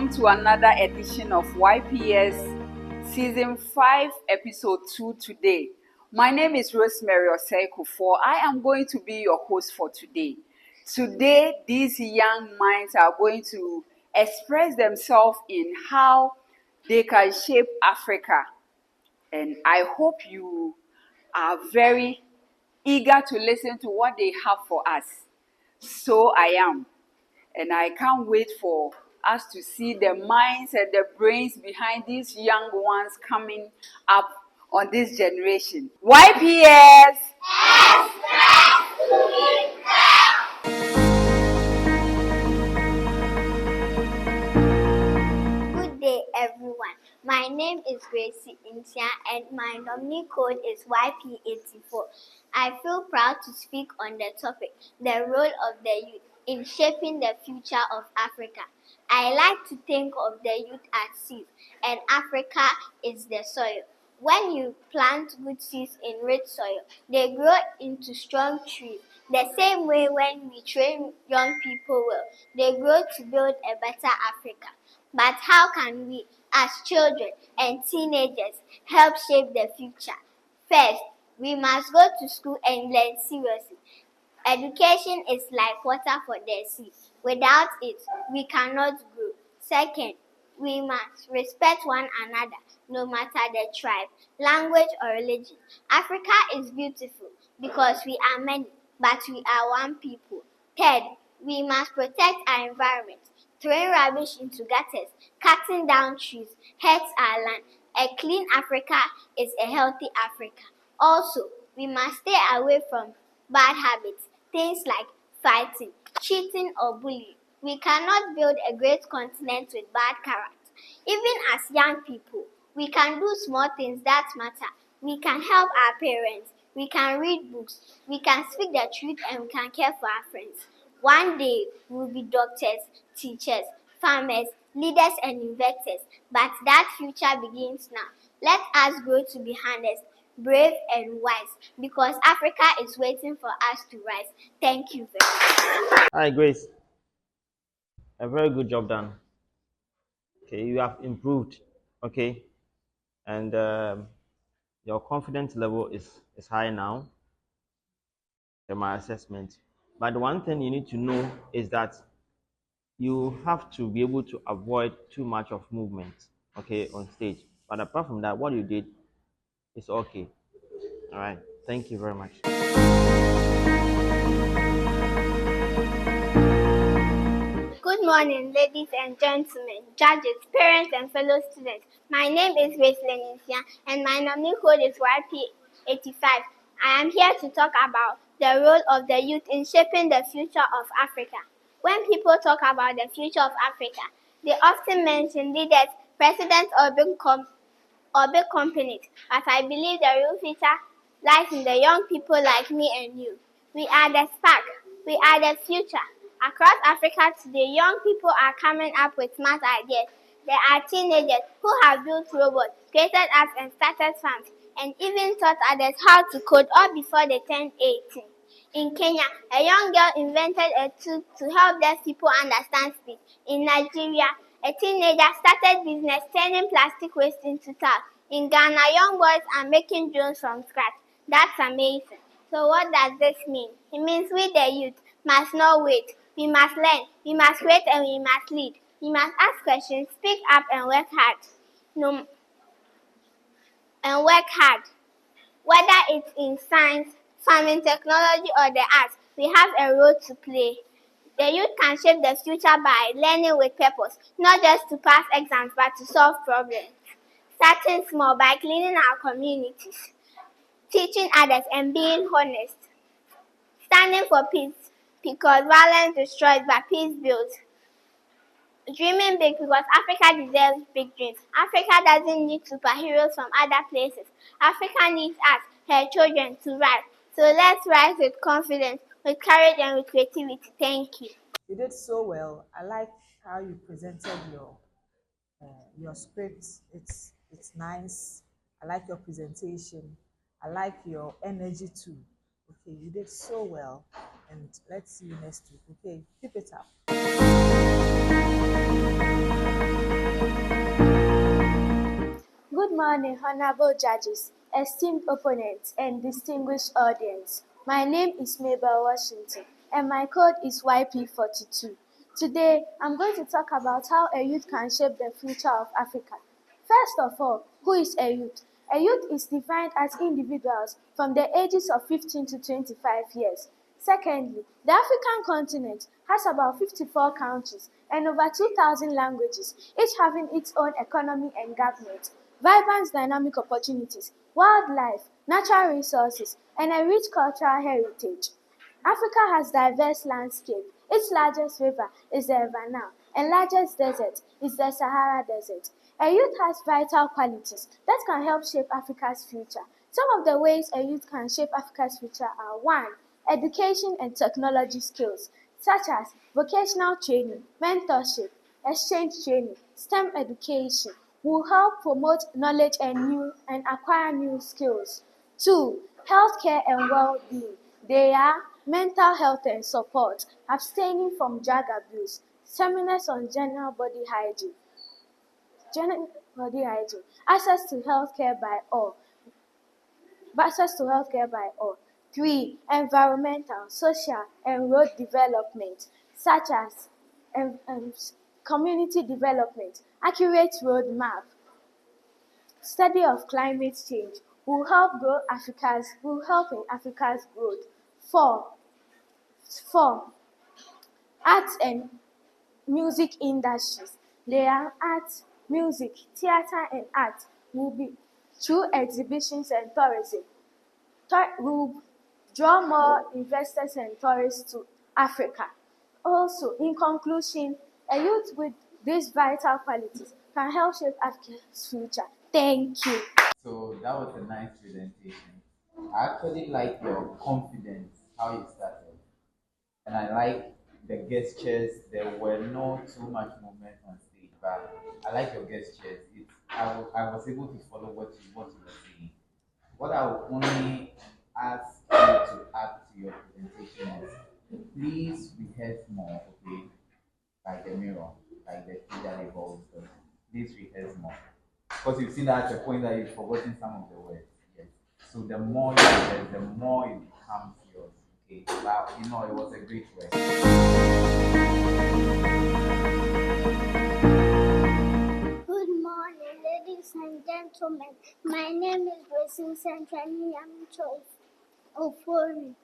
welcome to another edition of YPS Season 5, Episode 2 today. My name is Rosemary Osei-Kufuor. I am going to be your host for today. Today, these young minds are going to express themselves in how they can shape Africa. And I hope you are very eager to listen to what they have for us. So I am. And I can't wait for us to see the minds and the brains behind these young ones coming up on this generation. YPS! Good day, everyone. My name is Gracie Intia and my nominee code is YP84. I feel proud to speak on the topic, the role of the youth in shaping the future of Africa. I like to think of the youth as seeds, and Africa is the soil. When you plant good seeds in rich soil, they grow into strong trees. The same way when we train young people well, they grow to build a better Africa. But how can we, as children and teenagers, help shape the future? First, we must go to school and learn seriously. Education is like water for the sea. Without it, we cannot grow. Second, we must respect one another, no matter the tribe, language, or religion. Africa is beautiful because we are many, but we are one people. Third, we must protect our environment. Throwing rubbish into gutters, cutting down trees, hurts our land. A clean Africa is a healthy Africa. Also, we must stay away from bad habits, things like fighting, cheating, or bullying. We cannot build a great continent with bad character. Even as young people, we can do small things that matter. We can help our parents, we can read books, we can speak the truth, and we can care for our friends. One day, we'll be doctors, teachers, farmers, leaders, and inventors. But that future begins now. Let us grow to be honest, brave, and wise, because Africa is waiting for us to rise. Thank you very much. Hi, Grace. A very good job done. Okay, you have improved. Okay, and your confidence level is high now. In my assessment, but the one thing you need to know is that you have to be able to avoid too much of movement. Okay, on stage. But apart from that, what you did is okay. All right. Thank you very much. Good morning, ladies and gentlemen, judges, parents, and fellow students. My name is Grace Leninsia, and my nominee code is YP85. I am here to talk about the role of the youth in shaping the future of Africa. When people talk about the future of Africa, they often mention leaders, presidents, or big companies, but I believe the real future lies in the young people like me and you. We are the spark. We are the future. Across Africa today, young people are coming up with smart ideas. There are teenagers who have built robots, created apps, and started farms, and even taught others how to code all before they turned 18. In Kenya, a young girl invented a tool to help deaf people understand speech. In Nigeria, a teenager started business turning plastic waste into towels. In Ghana, young boys are making drones from scratch. That's amazing. So what does this mean? It means we the youth must not wait. We must learn, we must create, and we must lead. We must ask questions, speak up, and work hard. Whether it's in science, farming, technology, or the arts, we have a role to play. The youth can shape the future by learning with purpose, not just to pass exams, but to solve problems. Starting small by cleaning our communities, teaching others, and being honest. Standing for peace, because violence destroys, but peace builds. Dreaming big, because Africa deserves big dreams. Africa doesn't need superheroes from other places. Africa needs us, her children, to rise. So let's rise with confidence, with courage, and with creativity. Thank you. You did so well. I like how you presented your script. It's nice. I like your presentation. I like your energy too. Okay, you did so well, and let's see you next week. Okay, keep it up. Good morning, honorable judges, esteemed opponents, and distinguished audience. My name is Mabel Washington, and my code is YP42. Today, I'm going to talk about how a youth can shape the future of Africa. First of all, who is a youth? A youth is defined as individuals from the ages of 15 to 25 years. Secondly, the African continent has about 54 countries and over 2,000 languages, each having its own economy and government, vibrant dynamic opportunities, wildlife, natural resources, and a rich cultural heritage. Africa has diverse landscape. Its largest river is the River Nile, and largest desert is the Sahara Desert. A youth has vital qualities that can help shape Africa's future. Some of the ways a youth can shape Africa's future are: 1. Education and technology skills, such as vocational training, mentorship, exchange training, STEM education, will help promote knowledge and acquire new skills. 2. Healthcare and well-being. They are mental health and support, abstaining from drug abuse, seminars on general body hygiene, access to healthcare by all. 3. Environmental, social, and road development, such as community development, accurate road map, study of climate change will help in Africa's growth. 4. 4. Arts and music industries. They are arts, music, theater, and art will be through exhibitions and tourism. Will draw more investors and tourists to Africa. Also, in conclusion, a youth with these vital qualities can help shape Africa's future. Thank you. So that was a nice presentation. I actually like your confidence, how you started. And I like the gestures. There were no too much movement on stage, but I like your gestures. I was able to follow what you were saying. What I would only ask you to add to your presentation is please rehearse more, okay? Like the mirror, like the key that evolves. Please rehearse more. Because you've seen that at a point that you've forgotten some of the words. Yes. So the more you rehearse, the more it becomes yours. Okay. But it was a great work. Good morning, ladies and gentlemen. My name is Gracie Santani Yamicho Ofori,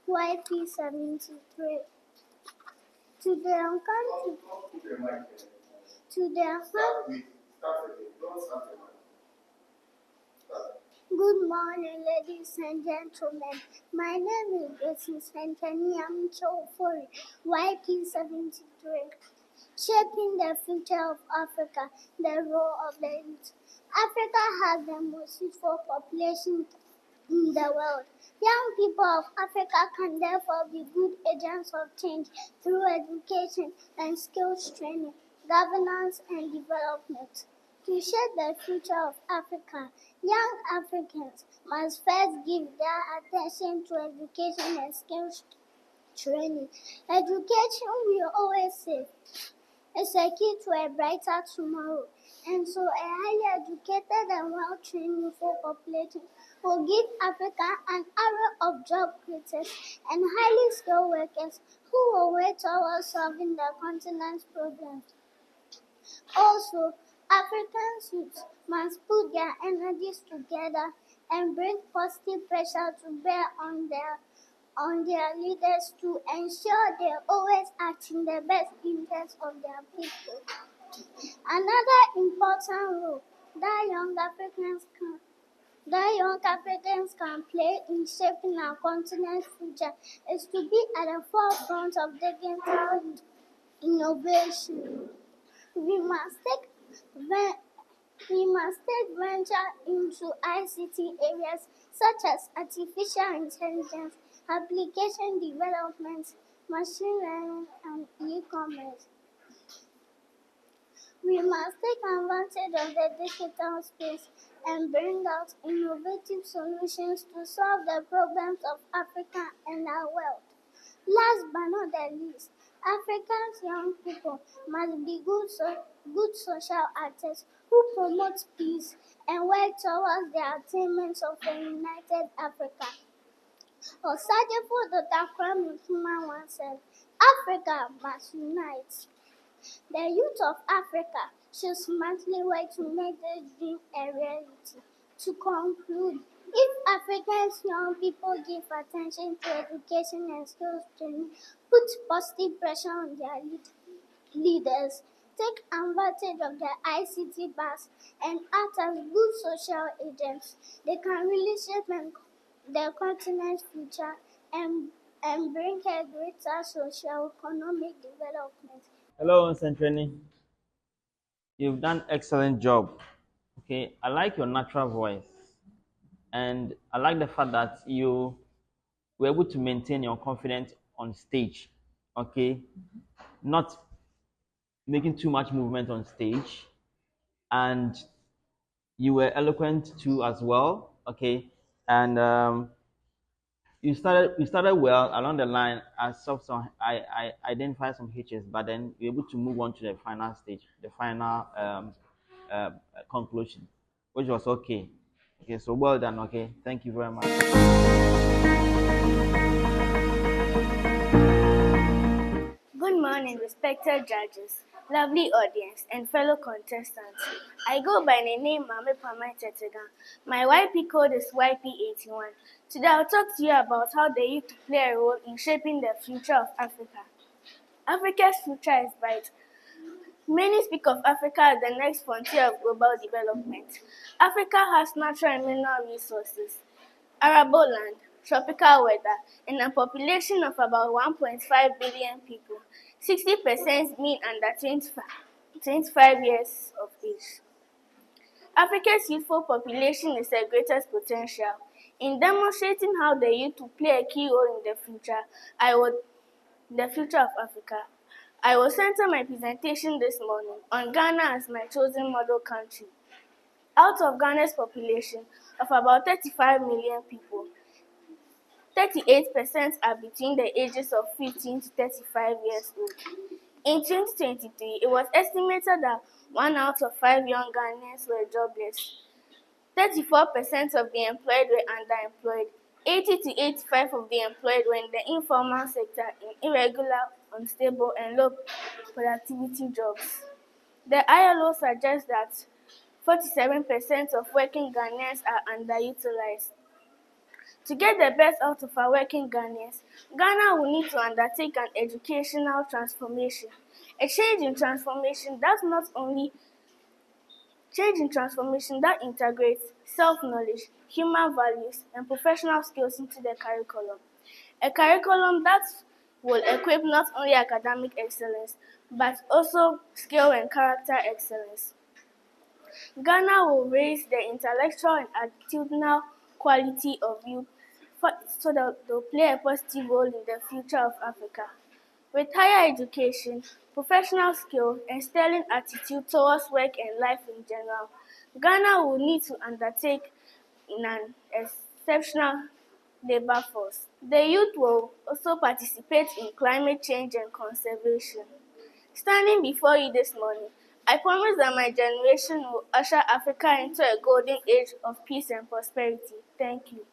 YP73. Today I'm going Good morning, ladies and gentlemen. My name is Gracie Santani Yamicho Ofori, YP73. Shaping the future of Africa, the role of the youth. Africa has the most youthful population in the world. Young people of Africa can therefore be good agents of change through education and skills training, governance and development. To shape the future of Africa, young Africans must first give their attention to education and skills training. Education, we always say, is a key to a brighter tomorrow. And so a highly educated and well-trained youthful population will give Africa an array of job creators and highly skilled workers who will work towards solving the continent's problems. Also, African youth must put their energies together and bring positive pressure to bear on their leaders to ensure they always act in the best interest of their people. Another important role that young Africans can play in shaping our continent's future is to be at the forefront of digital innovation. We must venture into ICT areas such as artificial intelligence, application development, machine learning, and e-commerce. We must take advantage of the digital space and bring out innovative solutions to solve the problems of Africa and our world. Last but not the least, Africa's young people must be good social actors who promote peace and work towards the attainment of a united Africa. Osajefo Dr. Kwame Nkrumah once said, Africa must unite. The youth of Africa should smartly work to make this dream a reality. To conclude, if Africa's young people give attention to education and skills training, put positive pressure on their leaders, take advantage of the ICT bus, and act as good social agents, they can really shape the continent's future and bring a greater socio-economic development. Hello, Centrani. You've done excellent job. Okay, I like your natural voice, and I like the fact that you were able to maintain your confidence on stage. Okay, not making too much movement on stage, and you were eloquent too as well. Okay, and you started well along the line. As some I identified some hitches, but then you're able to move on to the final stage, the final uh, conclusion, which was okay. Okay, so well done. Okay, thank you very much. Good morning, respected judges, lovely audience, and fellow contestants. I go by the name Mame Pamai Tetegan. My YP code is YP81. Today I'll talk to you about how the youth play a role in shaping the future of Africa. Africa's future is bright. Many speak of Africa as the next frontier of global development. Africa has natural and mineral resources, arable land, tropical weather, and a population of about 1.5 billion people. 60% mean under 25 years of age. Africa's youthful population is the greatest potential. In demonstrating how the youth will play a key role in the future of Africa, I will center my presentation this morning on Ghana as my chosen model country. Out of Ghana's population of about 35 million people, 38% are between the ages of 15 to 35 years old. In 2023, it was estimated that 1 out of 5 young Ghanaians were jobless. 34% of the employed were underemployed. 80 to 85 of the employed were in the informal sector in irregular, unstable, and low productivity jobs. The ILO suggests that 47% of working Ghanaians are underutilized. To get the best out of our working Ghanaians, Ghana will need to undertake an educational transformation. A change in transformation that integrates self-knowledge, human values, and professional skills into the curriculum. A curriculum that will equip not only academic excellence, but also skill and character excellence. Ghana will raise the intellectual and attitudinal quality of youth so that they'll play a positive role in the future of Africa. With higher education, professional skill, and sterling attitude towards work and life in general, Ghana will need to undertake in an exceptional labor force. The youth will also participate in climate change and conservation. Standing before you this morning, I promise that my generation will usher Africa into a golden age of peace and prosperity. Thank you.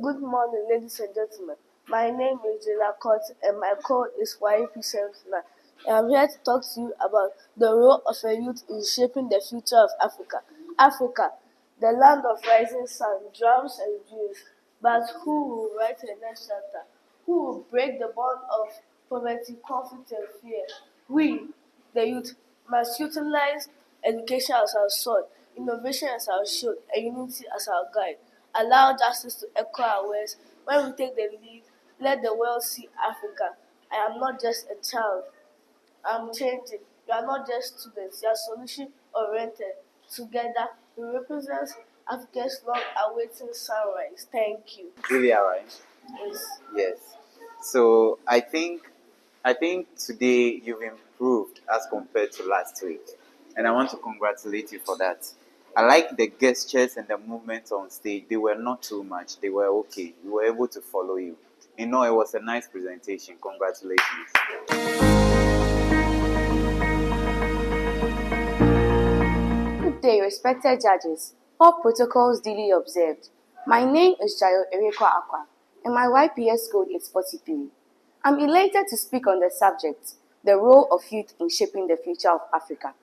Good morning, ladies and gentlemen. My name is Jela Court and my code is YP79. I'm here to talk to you about the role of a youth in shaping the future of Africa. Africa, the land of rising sun, drums and dreams. But who will write the next chapter? Who will break the bond of poverty, conflict, and fear? We, the youth, must utilize education as our sword, innovation as our shield, and unity as our guide. Allow justice to echo our words. When we take the lead, let the world see Africa. I am not just a child. I'm changing. You are not just students. You are solution oriented. Together, we represent Africa's long awaiting sunrise. Thank you. Julia, right? Yes. Yes. So I think today you've improved as compared to last week, and I want to congratulate you for that. I like the gestures and the movements on stage. They were not too much. They were okay. We were able to follow you. You know, it was a nice presentation. Congratulations. Good day, respected judges. All protocols duly observed. My name is Jayo Ereko Akwa, and my YPS code is 43. I'm elated to speak on the subject, the role of youth in shaping the future of Africa.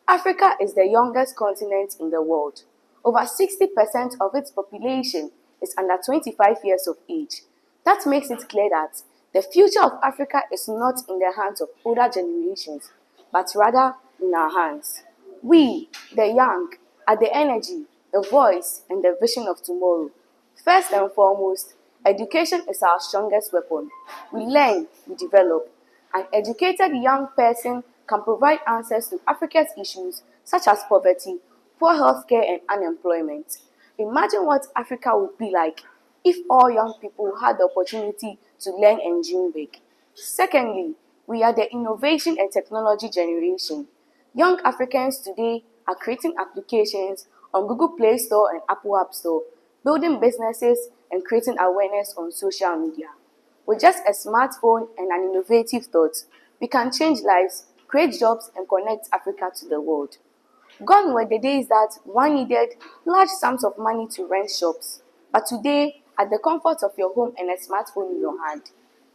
Africa is the youngest continent in the world. Over 60% of its population is under 25 years of age. That makes it clear that the future of Africa is not in the hands of older generations, but rather in our hands. We, the young, are the energy, the voice, and the vision of tomorrow. First and foremost, education is our strongest weapon. We learn, we develop. An educated young person can provide answers to Africa's issues such as poverty, poor healthcare, and unemployment. Imagine what Africa would be like if all young people had the opportunity to learn and dream big. Secondly, we are the innovation and technology generation. Young Africans today are creating applications on Google Play Store and Apple App Store, building businesses and creating awareness on social media. With just a smartphone and an innovative thought, we can change lives, create jobs, and connect Africa to the world. Gone were the days that one needed large sums of money to rent shops. But today, at the comfort of your home and a smartphone in your hand,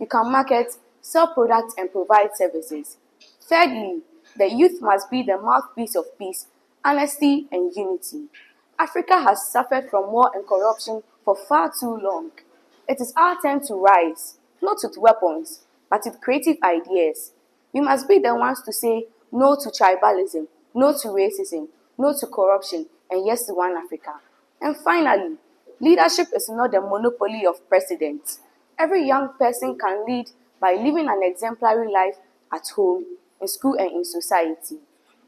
you can market, sell products, and provide services. Thirdly, the youth must be the mouthpiece of peace, honesty, and unity. Africa has suffered from war and corruption for far too long. It is our turn to rise, not with weapons, but with creative ideas. We must be the ones to say no to tribalism, no to racism, no to corruption, and yes to one Africa. And finally, leadership is not the monopoly of presidents. Every young person can lead by living an exemplary life at home, in school, and in society.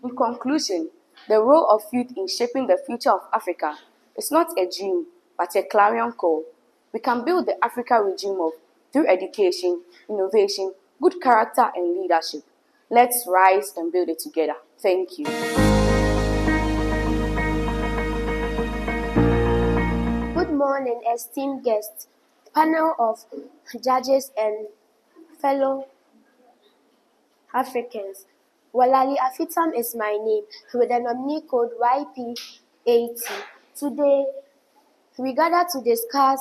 In conclusion, the role of youth in shaping the future of Africa is not a dream, but a clarion call. We can build the Africa we dream of through education, innovation, good character, and leadership. Let's rise and build it together. Thank you. Good morning, esteemed guests, panel of judges and fellow Africans. Walali Afitam is my name with the nominee code YP80. Today, we gather to discuss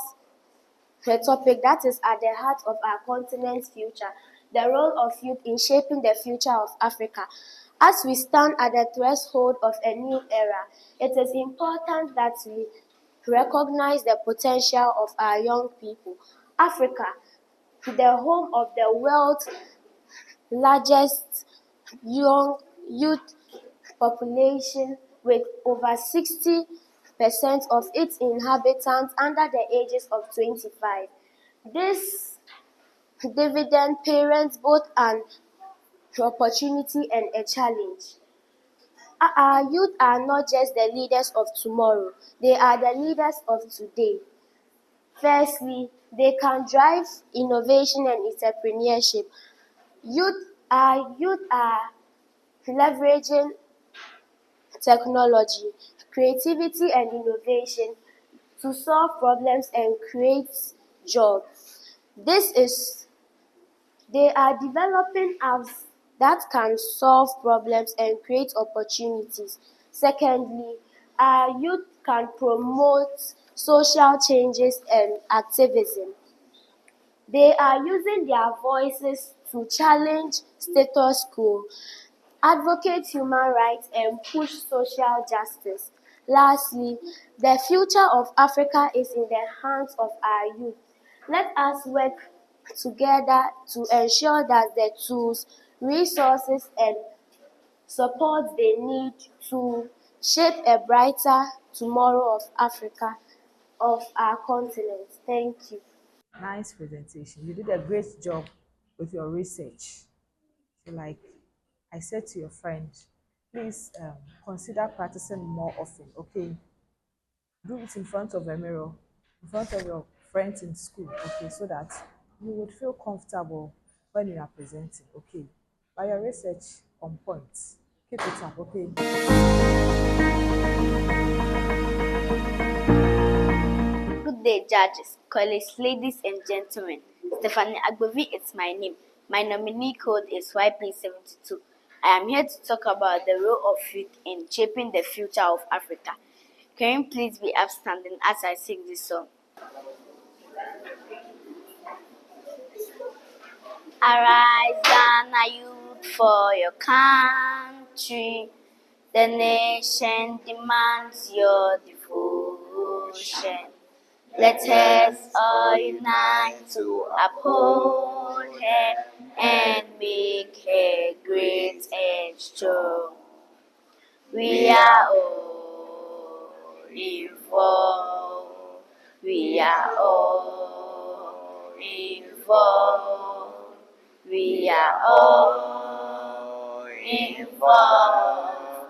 a topic that is at the heart of our continent's future, the role of youth in shaping the future of Africa. As we stand at the threshold of a new era, it is important that we recognize the potential of our young people. Africa, the home of the world's largest young youth population with over 60% of its inhabitants under the ages of 25. This dividend parents both an opportunity and a challenge. Our youth are not just the leaders of tomorrow, they are the leaders of today. Firstly, they can drive innovation and entrepreneurship. Youth are leveraging technology, creativity, and innovation to solve problems and create jobs. This is They are developing apps that can solve problems and create opportunities. Secondly, our youth can promote social changes and activism. They are using their voices to challenge status quo, advocate human rights, and push social justice. Lastly, the future of Africa is in the hands of our youth. Let us work together to ensure that the tools, resources, and support they need to shape a brighter tomorrow of Africa, of our continent. Thank you. Nice presentation. You did a great job with your research. So, like I said to your friend, please consider practicing more often. Okay, do it in front of a mirror, in front of your friends in school. Okay, so that you would feel comfortable when you are presenting. Okay, by your research on point. Keep it up, okay? Good day, judges, colleagues, ladies, and gentlemen. Stephanie Agbovi is my name. My nominee code is YP72. I am here to talk about the role of youth in shaping the future of Africa. Can you please be upstanding as I sing this song? Arise and a youth for your country. The nation demands your devotion. Let us all unite to uphold her and make her great and strong. We are all involved. We are all involved. We are all involved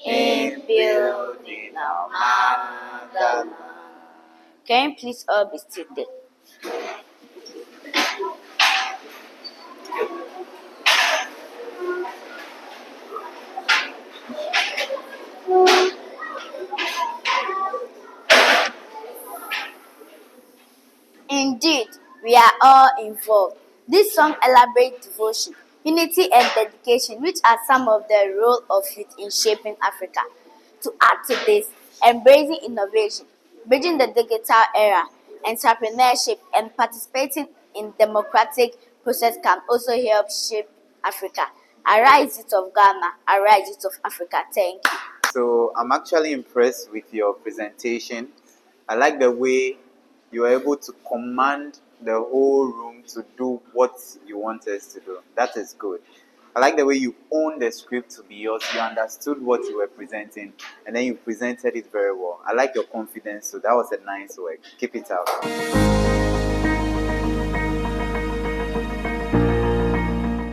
in building our motherland. Can you please all be seated? Indeed, we are all involved. This song elaborates devotion, unity, and dedication, which are some of the role of youth in shaping Africa. To add to this, embracing innovation, bridging the digital era, entrepreneurship, and participating in democratic process can also help shape Africa. Arise, youth of Ghana, arise, youth of Africa. Thank you. So I'm actually impressed with your presentation. I like the way you are able to command the whole room to do what you want us to do. That is good. I like the way you owned the script to be yours. You understood what you were presenting, and then you presented it very well. I like your confidence, so that was a nice work. Keep it up.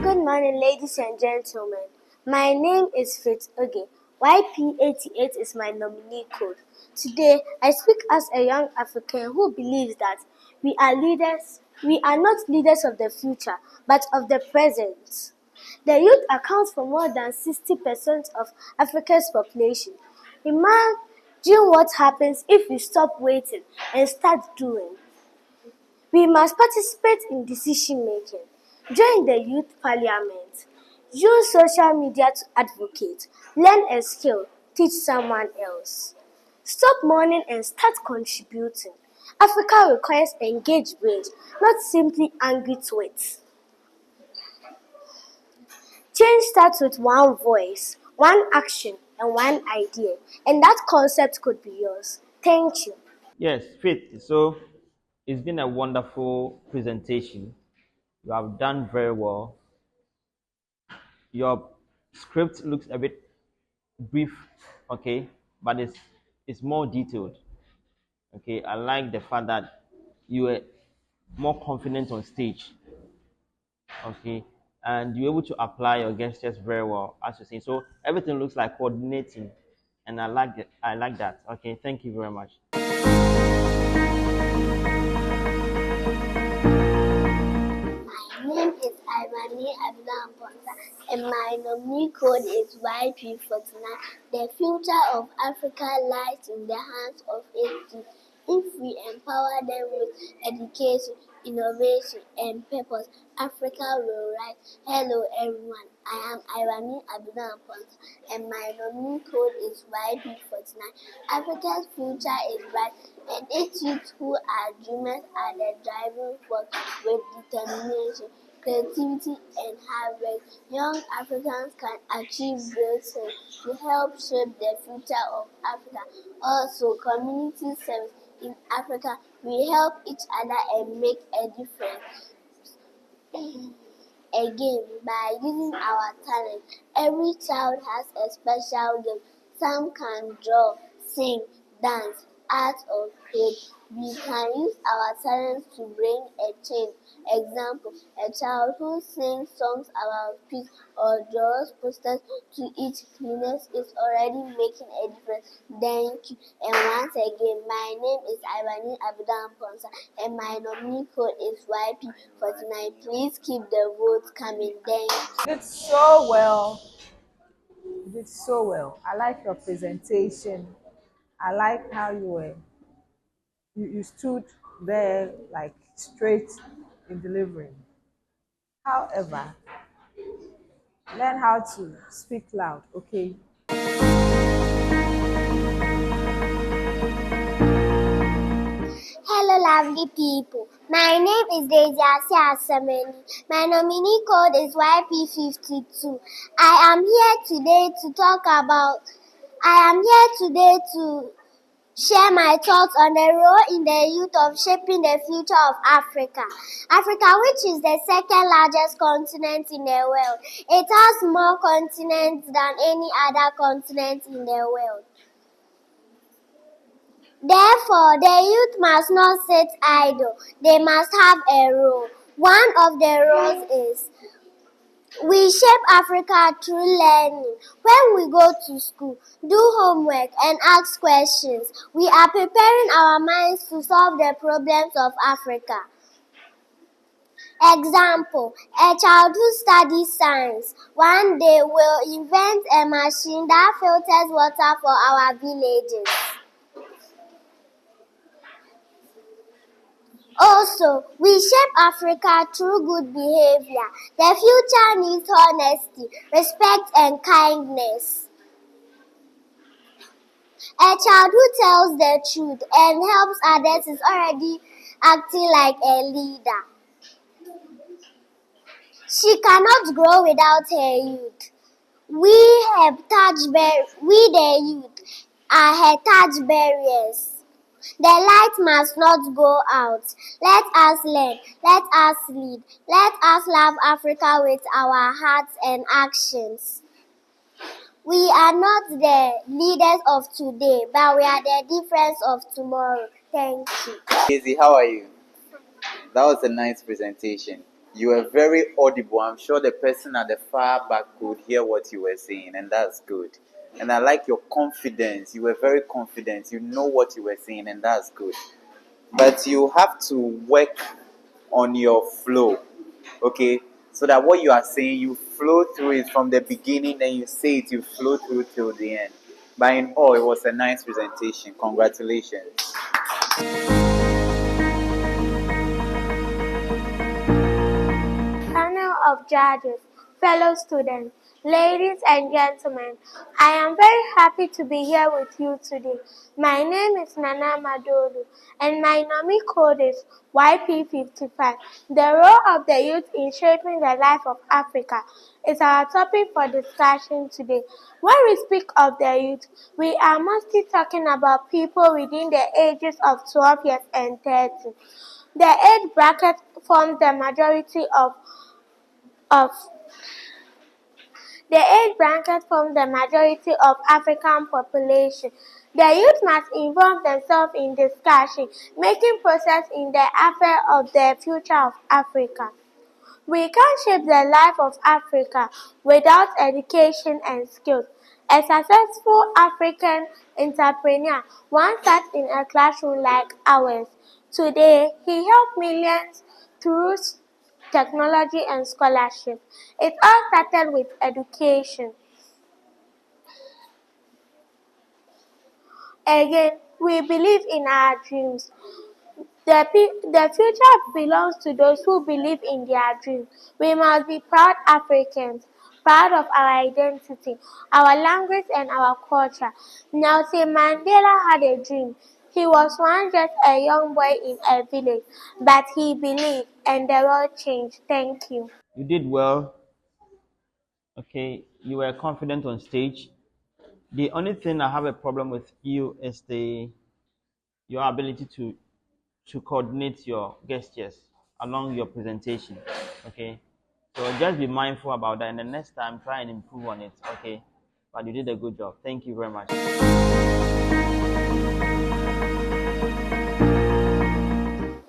Good morning, ladies and gentlemen. My name is Faith Oge. YP88 is my nominee code. Today, I speak as a young African who believes that we are leaders. We are not leaders of the future, but of the present. The youth accounts for more than 60% of Africa's population. Imagine what happens if we stop waiting and start doing. We must participate in decision making. Join the youth parliament. Use social media to advocate. Learn a skill. Teach someone else. Stop mourning and start contributing. Africa requires engaged brains, not simply angry tweets. Change starts with one voice, one action, and one idea, and that concept could be yours. Thank you. Yes, Faith. So it's been a wonderful presentation. You have done very well. Your script looks a bit brief, okay, but it's more detailed. Okay, I like the fact that you were more confident on stage. Okay, and you're able to apply your gestures very well, as you say. So everything looks like coordinating, and I like it. I like that. Okay, thank you very much. My name is Ivani Abdullah Ponsa, and my nominee code is YP49. The future of Africa lies in the hands of its youth. If we empower them with education, innovation, and purpose, Africa will rise. Hello, everyone. I am Ivani Abdullah Ponsa, and my nominee code is YP49. Africa's future is bright, and its youth who are dreamers are the driving force with determination, creativity, and hard work. Young Africans can achieve great things to help shape the future of Africa. Also, community service in Africa, we help each other and make a difference. Again, by using our talent, every child has a special gift. Some can draw, sing, dance, art, or create. We can use our talents to bring a change. Example, a child who sings songs about peace or draws posters to each cleaners is already making a difference. Thank you. And once again, my name is Ivani Abudan Ponsa, and my nominee code is YP49. Please keep the votes coming. Thank you. Did so well. You did so well. I like your presentation. I like how you stood there like straight in delivering. However, learn how to speak loud, okay? Hello, lovely people. My name is Dejasia Asemeni. My nominee code is YP52. I am here today to share my thoughts on the role in the youth of shaping the future of Africa. Africa, which is the second largest continent in the world. It has more continents than any other continent in the world. Therefore, the youth must not sit idle. They must have a role. One of the roles is we shape Africa through learning. When we go to school, do homework, and ask questions, we are preparing our minds to solve the problems of Africa. Example, a child who studies science one day will invent a machine that filters water for our villages. Also, we shape Africa through good behavior. The future needs honesty, respect, and kindness. A child who tells the truth and helps others is already acting like a leader. She cannot grow without her youth. We the youth, are her touch barriers. The light must not go out. Let us learn. Let us lead. Let us love Africa with our hearts and actions. We are not the leaders of today, but we are the difference of tomorrow. Thank you. Casey, how are you? That was a nice presentation. You were very audible. I'm sure the person at the far back could hear what you were saying, and that's good. And I like your confidence. You were very confident. You know what you were saying, and that's good. But you have to work on your flow, okay? So that what you are saying, you flow through it from the beginning, then you say it, you flow through till the end. But in all, it was a nice presentation. Congratulations. Panel of judges, fellow students, ladies and gentlemen, I am very happy to be here with you today. My name is Nana Madolu and my nominee code is YP55. The role of the youth in shaping the life of Africa is our topic for discussion today. When we speak of the youth, we are mostly talking about people within the ages of 12 years and 30. The age bracket forms the majority of the age bracket forms the majority of African population. The youth must involve themselves in discussion, making progress in the affair of the future of Africa. We can't shape the life of Africa without education and skills. A successful African entrepreneur once sat in a classroom like ours. Today, he helped millions through technology and scholarship. It all started with education. Again, we believe in our dreams. The future belongs to those who believe in their dreams. We must be proud Africans, proud of our identity, our language, and our culture. Nelson Mandela had a dream. He was once just a young boy in a village, but he believed, and the world changed. Thank you. You did well. Okay, you were confident on stage. The only thing I have a problem with you is your ability to coordinate your gestures along your presentation. Okay, so just be mindful about that, and the next time try and improve on it. Okay, but you did a good job. Thank you very much.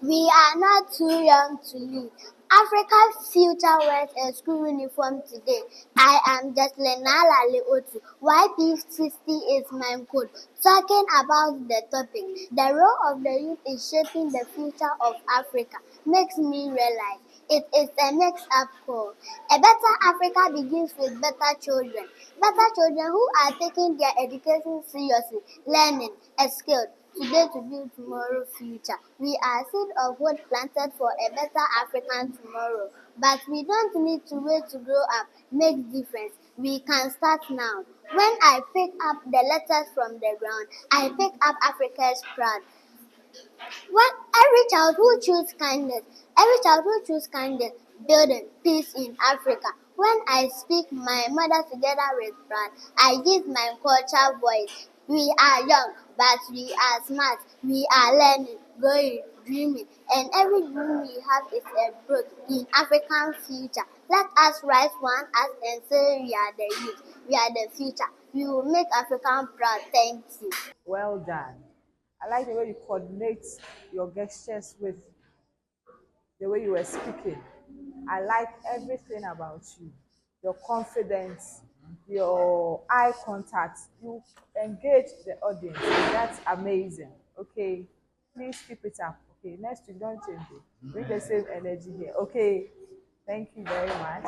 We are not too young to lead. Africa's future wears a school uniform today. I am Jeslenala Leotu. YP60 is my code. Talking about the topic, the role of the youth in shaping the future of Africa makes me realize it is a mix-up call. A better Africa begins with better children. Better children who are taking their education seriously, learning, skilled, today to build tomorrow's future. We are seed of wood planted for a better African tomorrow. But we don't need to wait to grow up, make difference. We can start now. When I pick up the letters from the ground, I pick up Africa's pride. When every child who chooses kindness, building peace in Africa. When I speak my mother together with pride, I give my culture voice. We are young, but we are smart. We are learning, growing, dreaming, and every dream we have is a growth in African future. Let us rise one as and say we are the youth. We are the future. We will make African proud. Thank you. Well done. I like the way you coordinate your gestures with the way you were speaking. I like everything about you. Your confidence, your eye contact. You engage the audience. That's amazing. Okay. Please keep it up. Okay. Next week, don't change it. Bring the same energy here. Okay. Thank you very much.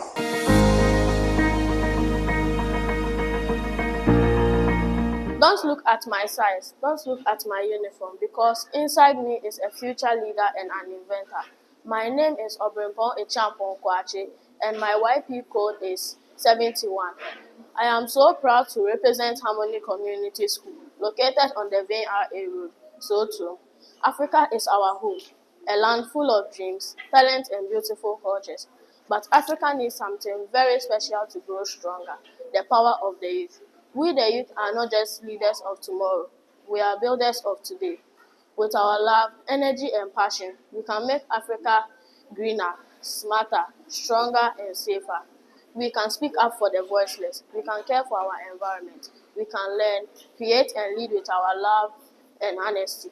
Don't look at my size, don't look at my uniform, because inside me is a future leader and an inventor. My name is Obrimpon Echampon Kwache, and my YP code is 71. I am so proud to represent Harmony Community School, located on the VRA Road, so too. Africa is our home, a land full of dreams, talent, and beautiful cultures. But Africa needs something very special to grow stronger, the power of the youth. We, the youth, are not just leaders of tomorrow, we are builders of today. With our love, energy, and passion, we can make Africa greener, smarter, stronger, and safer. We can speak up for the voiceless. We can care for our environment. We can learn, create, and lead with our love and honesty.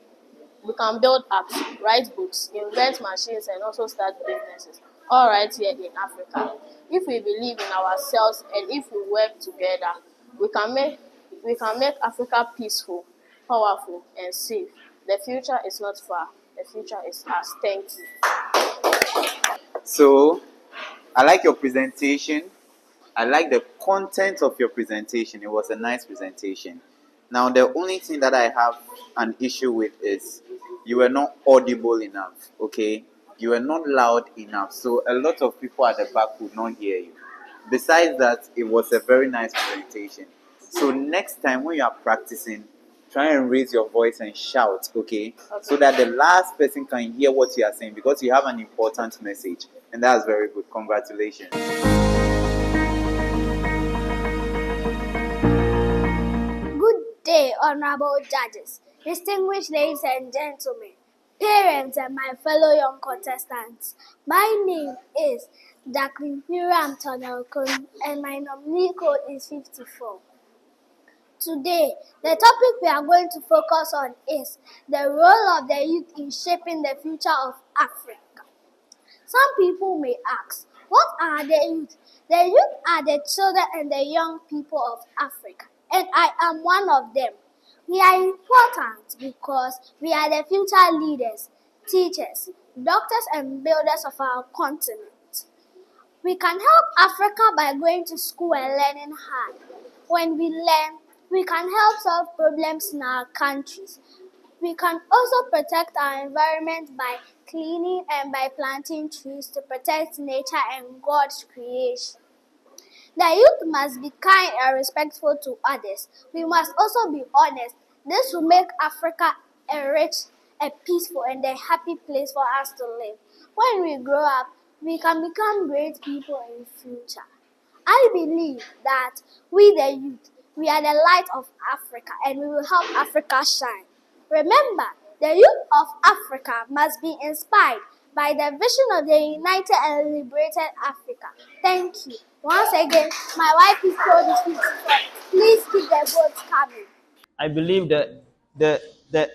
We can build apps, write books, invent machines, and also start businesses, all right here in Africa. If we believe in ourselves and if we work together, we can make we can make Africa peaceful, powerful, and safe. The future is not far. The future is us. Thank you. So, I like your presentation. I like the content of your presentation. It was a nice presentation. Now, the only thing that I have an issue with is you were not audible enough, okay? You were not loud enough. So, a lot of people at the back would not hear you. Besides that, it was a very nice presentation. So, next time when you are practicing, try and raise your voice and shout, okay? So that the last person can hear what you are saying because you have an important message. And that's very good. Congratulations. Good day, honorable judges, distinguished ladies and gentlemen, parents, and my fellow young contestants. My name is Jacqueline Hiram Tonelkun, and my nominee code is 54. Today, the topic we are going to focus on is the role of the youth in shaping the future of Africa. Some people may ask, what are the youth? The youth are the children and the young people of Africa, and I am one of them. We are important because we are the future leaders, teachers, doctors, and builders of our continent. We can help Africa by going to school and learning hard. When we learn, we can help solve problems in our countries. We can also protect our environment by cleaning and by planting trees to protect nature and God's creation. The youth must be kind and respectful to others. We must also be honest. This will make Africa a rich, a peaceful, and a happy place for us to live. When we grow up, we can become great people in the future. I believe that we, the youth, we are the light of Africa and we will help Africa shine. Remember, the youth of Africa must be inspired by the vision of the united and liberated Africa. Thank you. Once again, my wife is called this week. Please keep the votes coming. I believe that the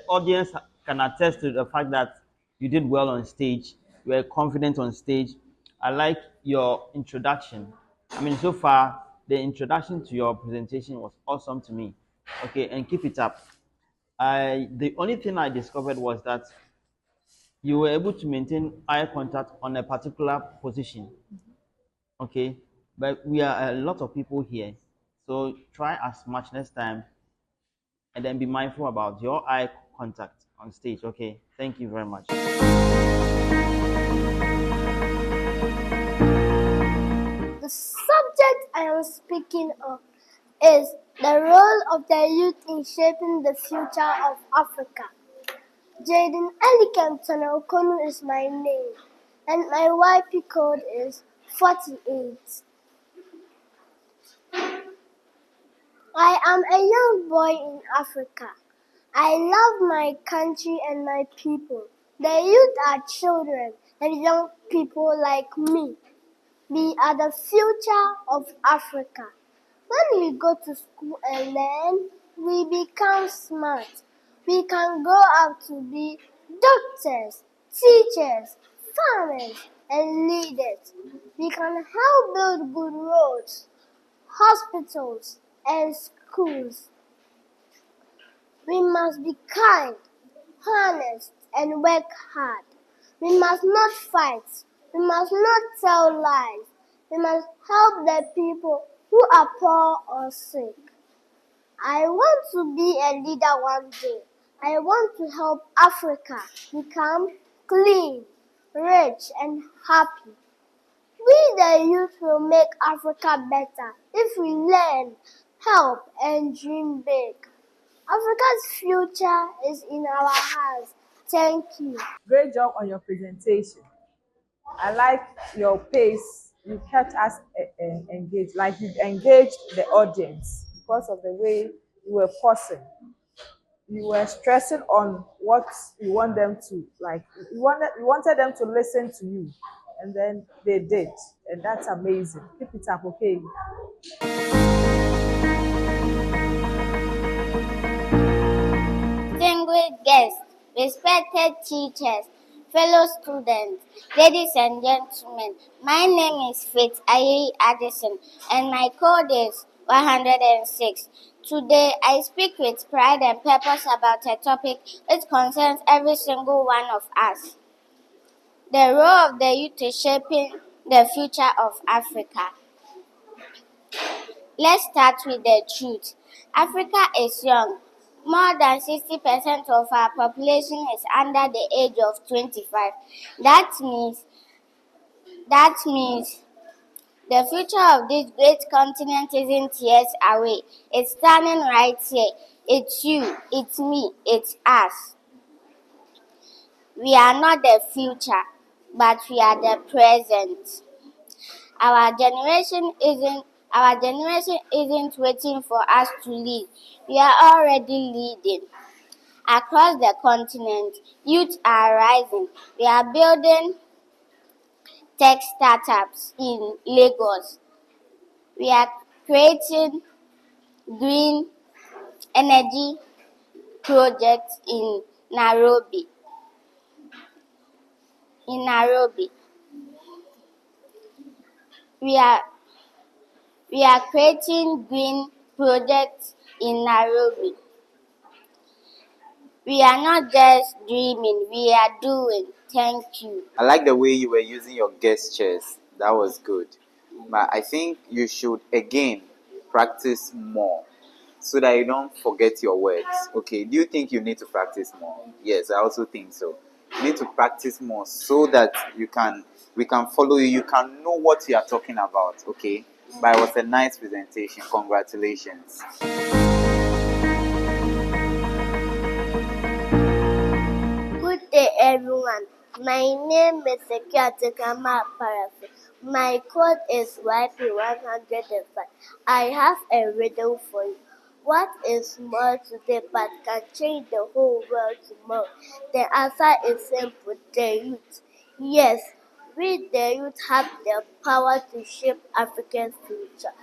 audience can attest to the fact that you did well on stage. You were confident on stage. I like your introduction. I mean, so far, the introduction to your presentation was awesome to me. Okay, and keep it up. The only thing I discovered was that you were able to maintain eye contact on a particular position. Okay, but we are a lot of people here, so try as much next time, and then be mindful about your eye contact on stage. Okay, thank you very much. The subject I am speaking of is the role of the youth in shaping the future of Africa. Jaden Elikem Okonu is my name, and my YP code is 48. I am a young boy in Africa. I love my country and my people. The youth are children and young people like me. We are the future of Africa. When we go to school and learn, we become smart. We can grow up to be doctors, teachers, farmers, and leaders. We can help build good roads, hospitals, and schools. We must be kind, honest, and work hard. We must not fight. We must not tell lies. We must help the people who are poor or sick. I want to be a leader one day. I want to help Africa become clean, rich, and happy. We, the youth, will make Africa better if we learn, help, and dream big. Africa's future is in our hands. Thank you. Great job on your presentation. I like your pace. You kept us engaged, like you engaged the audience because of the way you were pausing. You were stressing on what you want them to like. You wanted them to listen to you, and then they did, and that's amazing. Keep it up, okay? Distinguished guests, respected teachers, fellow students, ladies and gentlemen, my name is Faith Aye Addison and my code is 106. Today I speak with pride and purpose about a topic which concerns every single one of us. The role of the youth in shaping the future of Africa. Let's start with the truth. Africa is young. More than 60% of our population is under the age of 25. That means the future of this great continent isn't years away. It's standing right here. It's you, it's me, it's us. We are not the future, but we are the present. Our generation isn't waiting for us to lead. We are already leading. Across the continent, youth are rising. We are building tech startups in Lagos. We are creating green energy projects in Nairobi. We are creating green projects in Nairobi. We are not just dreaming, we are doing. Thank you. I like the way you were using your gestures. That was good. But I think you should again practice more so that you don't forget your words. Okay, do you think you need to practice more? Yes, I also think so. You need to practice more so that we can follow you. You can know what you are talking about. Okay, but it was a nice presentation. Congratulations. Good day, everyone. My name is Sekiati Kama Parafi. My code is YP105. I have a riddle for you. What is small today but can change the whole world tomorrow? The answer is simple, the youth. Yes, we the youth have the power to shape Africa's future.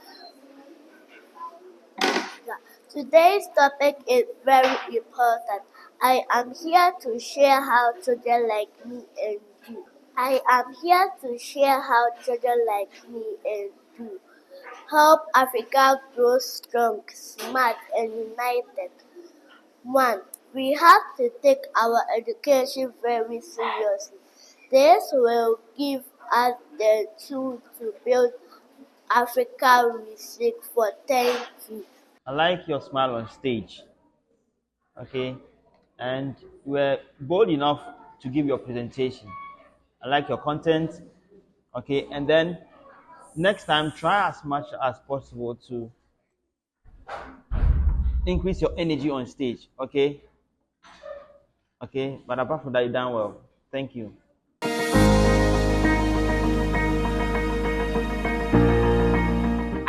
Today's topic is very important. I am here to share how children like me and you I am here to share how children like me and you help Africa grow strong, smart, and united. One, we have to take our education very seriously. This will give us the tools to build Africa we seek for. Thank you. I like your smile on stage. Okay, and you were bold enough to give your presentation. I like your content. Okay, and then next time try as much as possible to increase your energy on stage. Okay, but apart from that, you done well. Thank you.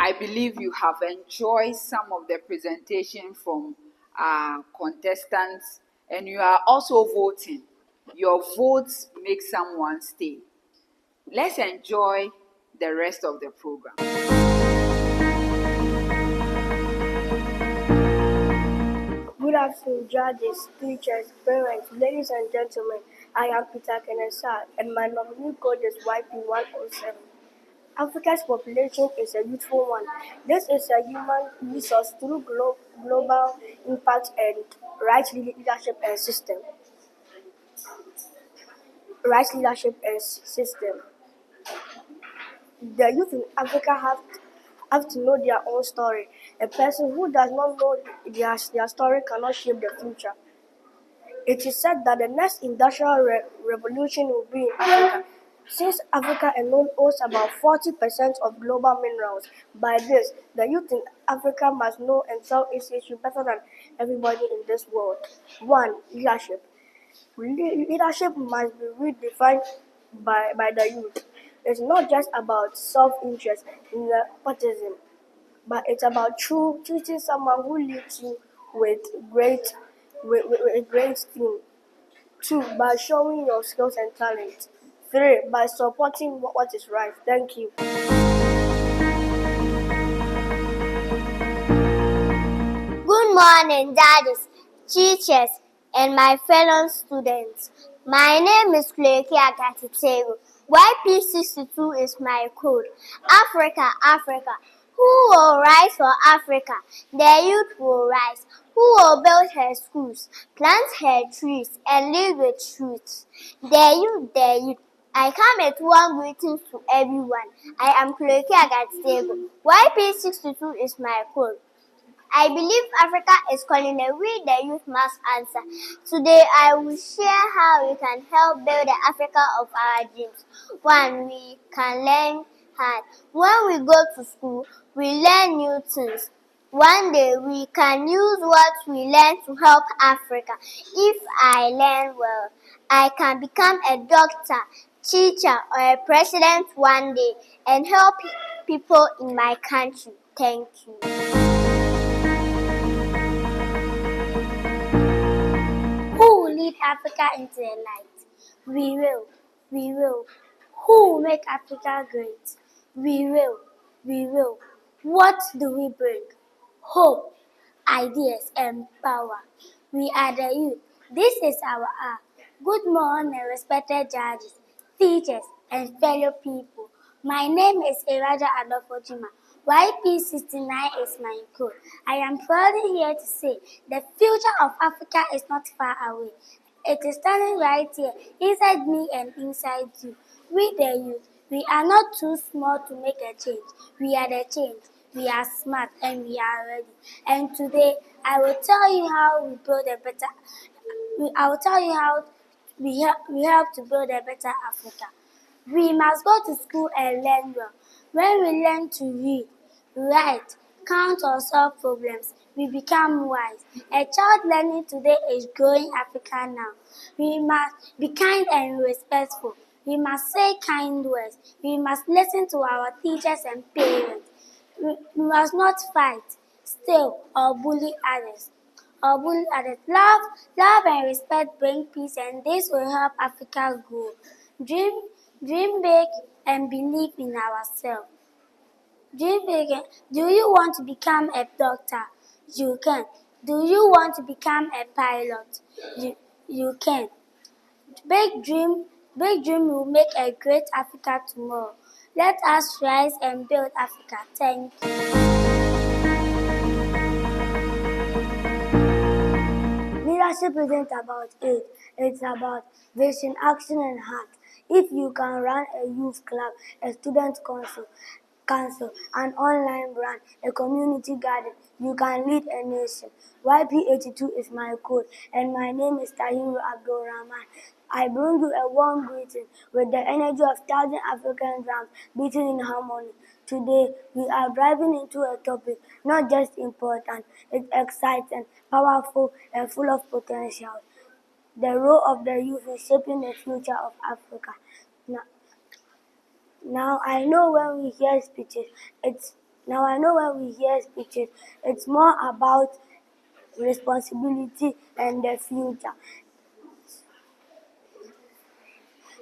I believe you have enjoyed some of the presentation from our contestants and you are also voting. Your votes make someone stay. Let's enjoy the rest of the program. Good afternoon, judges, teachers, parents, ladies and gentlemen. I am Peter Kenesa, and my nominee code is YP107. Africa's population is a youthful one. This is a human resource through global impact and right leadership and system. Right leadership and system. The youth in Africa have to know their own story. A person who does not know their story cannot shape the future. It is said that the next industrial revolution will be in Africa, since Africa alone owns about 40% of global minerals. By this, the youth in Africa must know and solve its issue better than everybody in this world. 1. Leadership. Leadership must be redefined by the youth. It's not just about self-interest in nepotism, but it's about choosing someone who leads you with with great team. 2. By showing your skills and talent. 3. By supporting what is right. Thank you. Good morning, daddies, teachers, and my fellow students. My name is Kuleki Agatiteru. YP62 is my code. Africa, Africa. Who will rise for Africa? The youth will rise. Who will build her schools, plant her trees, and live with truth? The youth. I come at one greetings to everyone. I am Kuleki Agatiteru. YP62 is my code. I believe Africa is calling and we the youth must answer. Today I will share how we can help build the Africa of our dreams. 1. We can learn hard. When we go to school, we learn new things. One day we can use what we learn to help Africa. If I learn well, I can become a doctor, teacher, or a president one day and help people in my country. Thank you. Who will lead Africa into the light? We will. We will. Who will make Africa great? We will. We will. What do we bring? Hope, ideas, and power. We are the youth. This is our hour. Good morning, respected judges, teachers, and fellow people. My name is Iraja Adofojima. YP69 is my code. I am proudly here to say the future of Africa is not far away. It is standing right here, inside me and inside you. We the youth, we are not too small to make a change. We are the change. We are smart and we are ready. And today, I will tell you how we build a better. I will tell you how we help to build a better Africa. We must go to school and learn well. When we learn to read, write, count or solve problems, we become wise. A child learning today is growing Africa now. We must be kind and respectful. We must say kind words. We must listen to our teachers and parents. We must not fight, steal, or bully others. Love and respect bring peace, and this will help Africa grow. Dream, dream big, and believe in ourselves. Dream big. Do you want to become a doctor? You can. Do you want to become a pilot? You can. Big dream, Big dream will make a great Africa tomorrow. Let us rise and build Africa. Thank you. Leadership isn't about age, it's about vision, action, and heart. If you can run a youth club, a student council, an online brand, a community garden, you can lead a nation. YP82 is my code, and my name is Tahiru Abdul Rahman. I bring you a warm greeting with the energy of 1,000 African drums beating in harmony. Today, we are driving into a topic not just important, it's exciting, powerful, and full of potential. The role of the youth in shaping the future of Africa. Now, now I know when we hear speeches, it's more about responsibility and the future.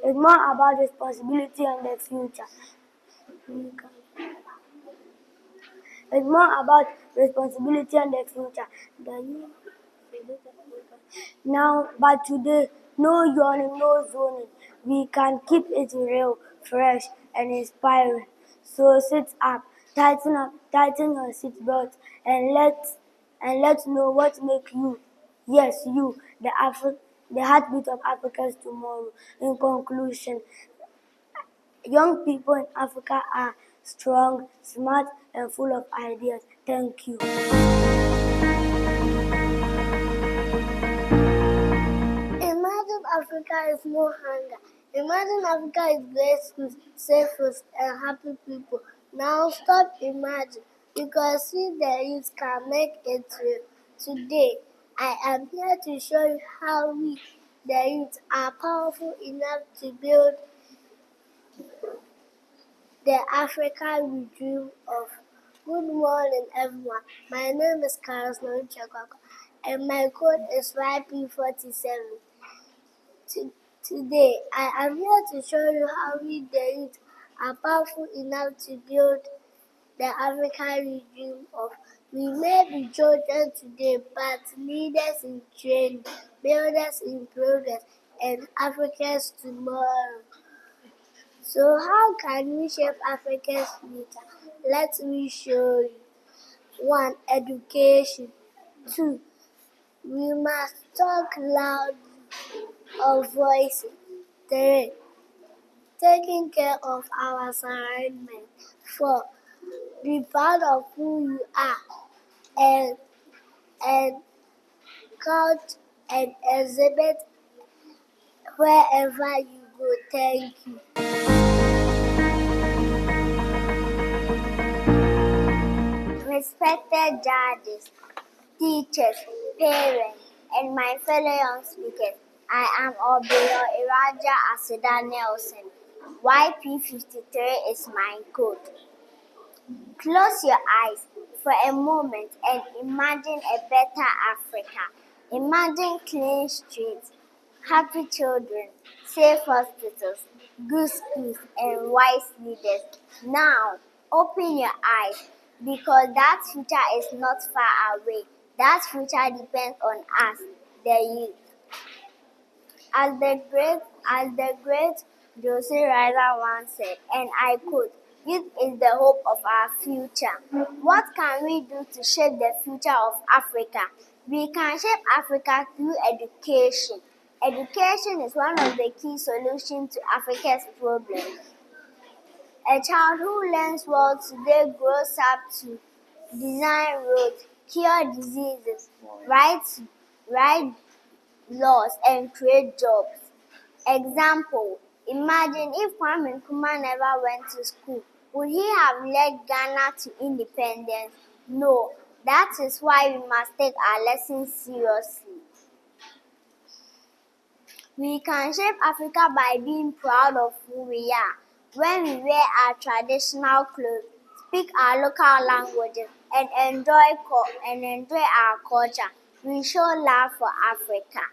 It's more about responsibility and the future. It's more about responsibility and the future. Now, but today, no yawning, no zoning. We can keep it real, fresh, and inspiring. So sit up, tighten your seatbelt, and let's know what makes you, yes, you, the heartbeat of Africa's tomorrow. In conclusion, young people in Africa are strong, smart, and full of ideas. Thank you. Imagine Africa is no hunger. Imagine Africa is great schools, safe foods, and happy people. Now stop imagine, because see the youth can make it real. Today, I am here to show you how we, the youth, are powerful enough to build the Africa we dream of. Good morning, everyone. My name is Carlos Novichakoko, and my code is YP47. Today, I am here to show you how we, the youth, are powerful enough to build the Africa we dream of. We may be children today, but leaders in training, builders in progress, and Africans tomorrow. So how can we shape Africa's future? Let me show you. 1. Education. 2. We must talk loud of voices. 3. Taking care of our surroundings. 4. Be proud of who you are and count and exhibit wherever you go. Thank you. Respected judges, teachers, parents, and my fellow young speakers, I am Obeyo Iraja Asida Nelson. YP53 is my code. Close your eyes for a moment and imagine a better Africa. Imagine clean streets, happy children, safe hospitals, good schools, and wise leaders. Now, open your eyes, because that future is not far away. That future depends on us, the youth. As the great Jose Rizal once said, and I quote, "Youth is the hope of our future." What can we do to shape the future of Africa? We can shape Africa through education. Education is one of the key solutions to Africa's problems. A child who learns well today grows up to design roads, cure diseases, write laws, and create jobs. Example, imagine if Kwame Nkrumah never went to school. Would he have led Ghana to independence? No. That is why we must take our lessons seriously. We can shape Africa by being proud of who we are. When we wear our traditional clothes, speak our local languages, and enjoy our culture, we show love for Africa.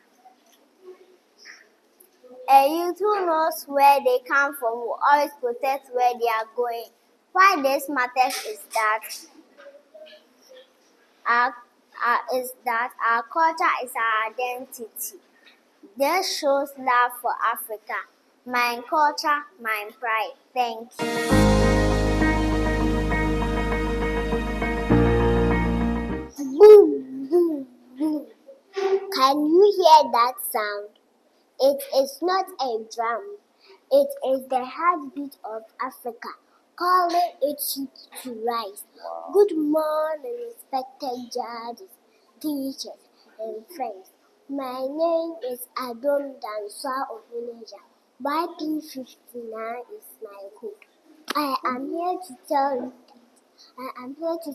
A youth who knows where they come from will always protect where they are going. Why this matters is that our culture is our identity. This shows love for Africa. my culture, my pride. Thank you. Boom, boom, boom. Can you hear that sound? It is not a drum. It is the heartbeat of Africa, calling its youth to rise. Good morning, respected judges, teachers, and friends. My name is Adom Danswa Ovuneja. YP59 is my code. I am here to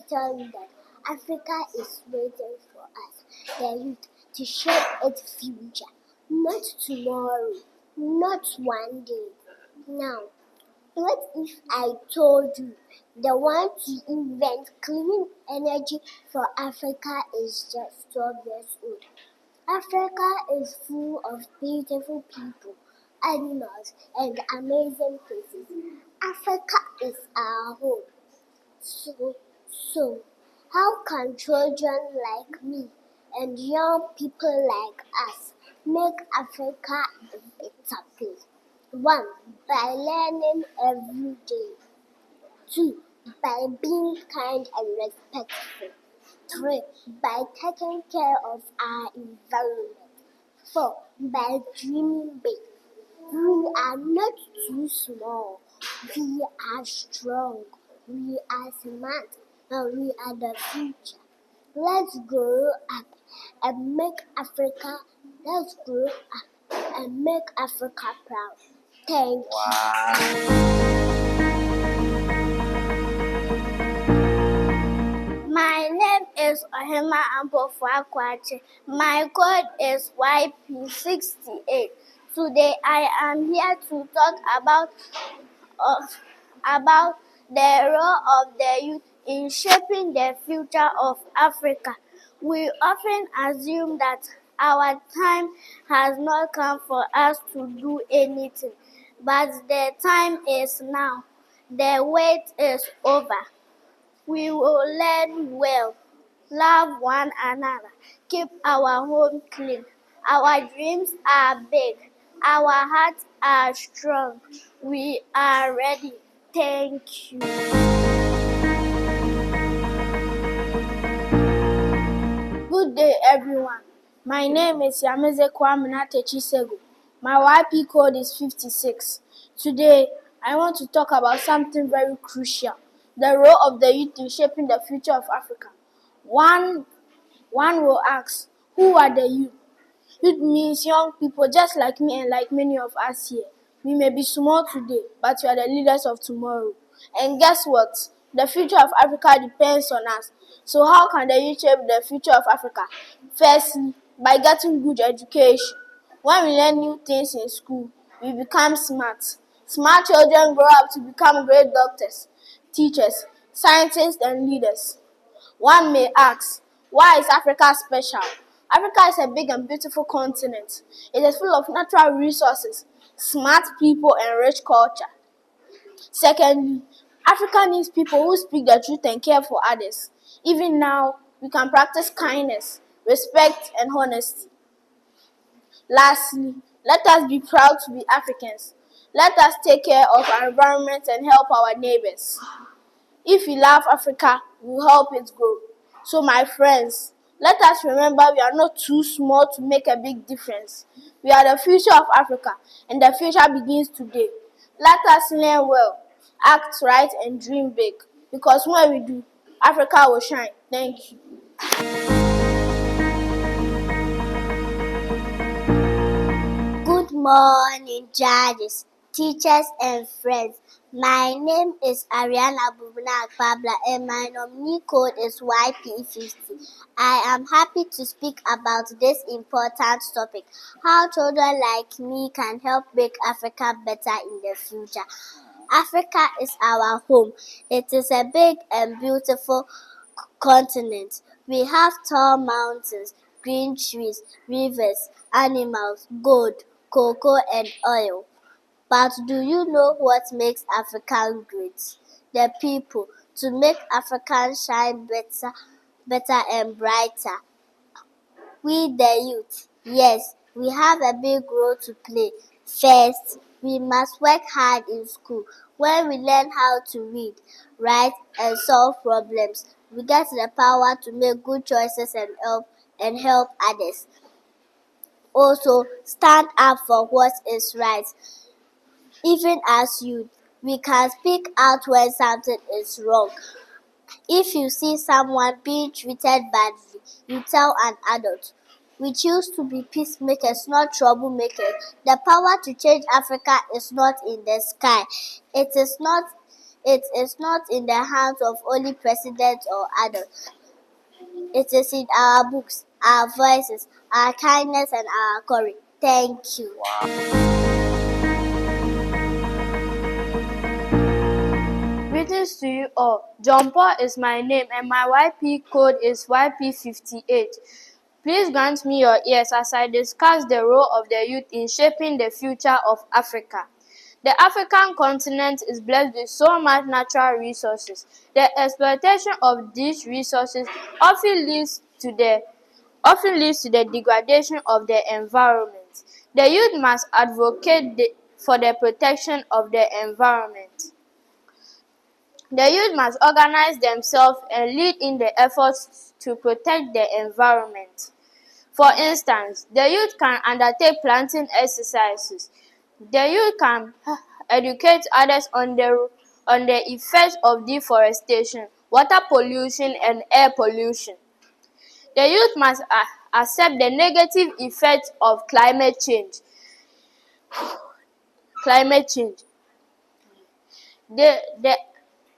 tell you that Africa is waiting for us, the youth, to shape its future. Not tomorrow, not one day. Now, what if I told you the one to invent clean energy for Africa is just 12 years old? Africa is full of beautiful people, animals, and amazing places. Africa is our home. So, how can children like me and young people like us make Africa a better place? 1. By learning every day. 2. By being kind and respectful. 3. By taking care of our environment. 4. By dreaming big. We are not too small. We are strong. We are smart. And we are the future. Let's grow up and make Africa. Let's grow up and make Africa proud. Thank you. My name is Ohima Ampofuakwache. My code is YP68. Today I am here to talk about the role of the youth in shaping the future of Africa. We often assume that our time has not come for us to do anything, but the time is now. The wait is over. We will learn well, love one another, keep our home clean. Our dreams are big, our hearts are strong. We are ready. Thank you. Good day, everyone. My name is Yameze Kwaminate Chisegu. My YP code is 56. Today, I want to talk about something very crucial, the role of the youth in shaping the future of Africa. One will ask, who are the youth? Youth means young people just like me and like many of us here. We may be small today, but we are the leaders of tomorrow. And guess what? The future of Africa depends on us. So how can the youth shape the future of Africa? Firstly, by getting good education. When we learn new things in school, we become smart. Smart children grow up to become great doctors, teachers, scientists, and leaders. One may ask, why is Africa special? Africa is a big and beautiful continent. It is full of natural resources, smart people, and rich culture. Secondly, Africa needs people who speak the truth and care for others. Even now, we can practice kindness, respect, and honesty. Lastly, let us be proud to be Africans. Let us take care of our environment and help our neighbors. If we love Africa, we will help it grow. So my friends, let us remember we are not too small to make a big difference. We are the future of Africa, and the future begins today. Let us learn well, act right, and dream big. Because when we do, Africa will shine. Thank you. Good morning, judges, teachers, and friends. My name is Ariana Bubuna Akpabla, and my nominee code is YP50. I am happy to speak about this important topic, how children like me can help make Africa better in the future. Africa is our home. It is a big and beautiful continent. We have tall mountains, green trees, rivers, animals, gold, cocoa, and oil. But do you know what makes Africa great? The people. To make Africa shine better and brighter. We the youth. Yes, we have a big role to play. First, We must work hard in school. When we learn how to read, write, and solve problems, we get the power to make good choices and help others. Also, stand up for what is right. Even as youth, we can speak out when something is wrong. If you see someone being treated badly, you tell an adult. We choose to be peacemakers, not troublemakers. The power to change Africa is not in the sky. It is not in the hands of only presidents or adults. It is in our books, our voices, our kindness, and our courage. Thank you. Greetings to you all. John Paul is my name and my YP code is YP58. Please grant me your ears as I discuss the role of the youth in shaping the future of Africa. The African continent is blessed with so much natural resources. The exploitation of these resources often leads to the degradation of the environment. The youth must advocate for the protection of the environment. The youth must organize themselves and lead in the efforts to protect the environment. For instance, the youth can undertake planting exercises. The youth can educate others on the effects of deforestation, water pollution, and air pollution. The youth must accept the negative effects of climate change.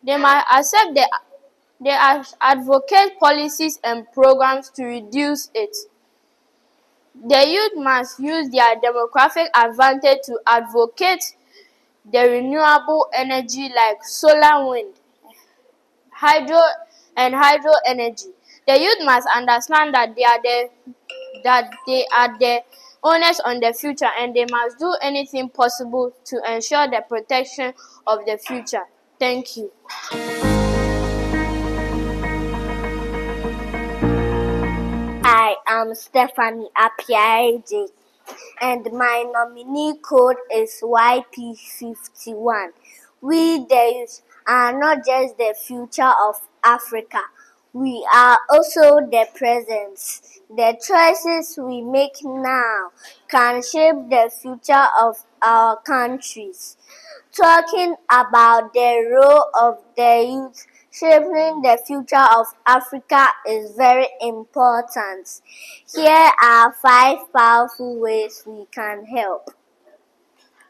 They must accept they advocate policies and programs to reduce it. The youth must use their demographic advantage to advocate the renewable energy like solar, wind, hydro energy. The youth must understand that they are the owners on the future and they must do anything possible to ensure the protection of the future. Thank you. I am Stephanie Apiaeje, and my nominee code is YP51. We, the youth, are not just the future of Africa. We are also the present. The choices we make now can shape the future of our countries. Talking about the role of the youth shaping the future of Africa is very important. Here are 5 powerful ways we can help.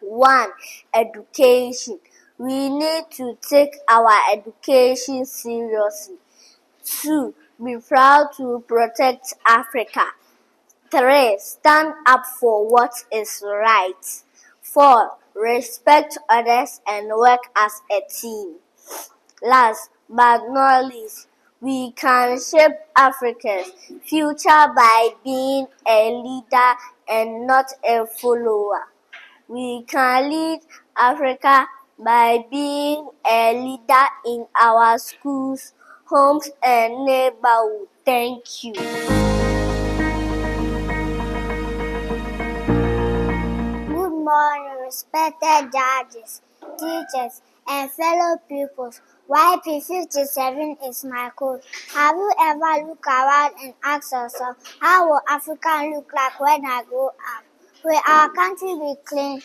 1. Education. We need to take our education seriously. 2. Be proud to protect Africa. 3. Stand up for what is right. 4. Respect others and work as a team. Last but not least, we can shape Africa's future by being a leader and not a follower. We can lead Africa by being a leader in our schools, homes, and neighborhoods. Thank you. Good morning, respected judges, teachers, and fellow pupils. YP57 is my code. Have you ever looked around and asked yourself, how will Africa look like when I grow up? Will our country be clean,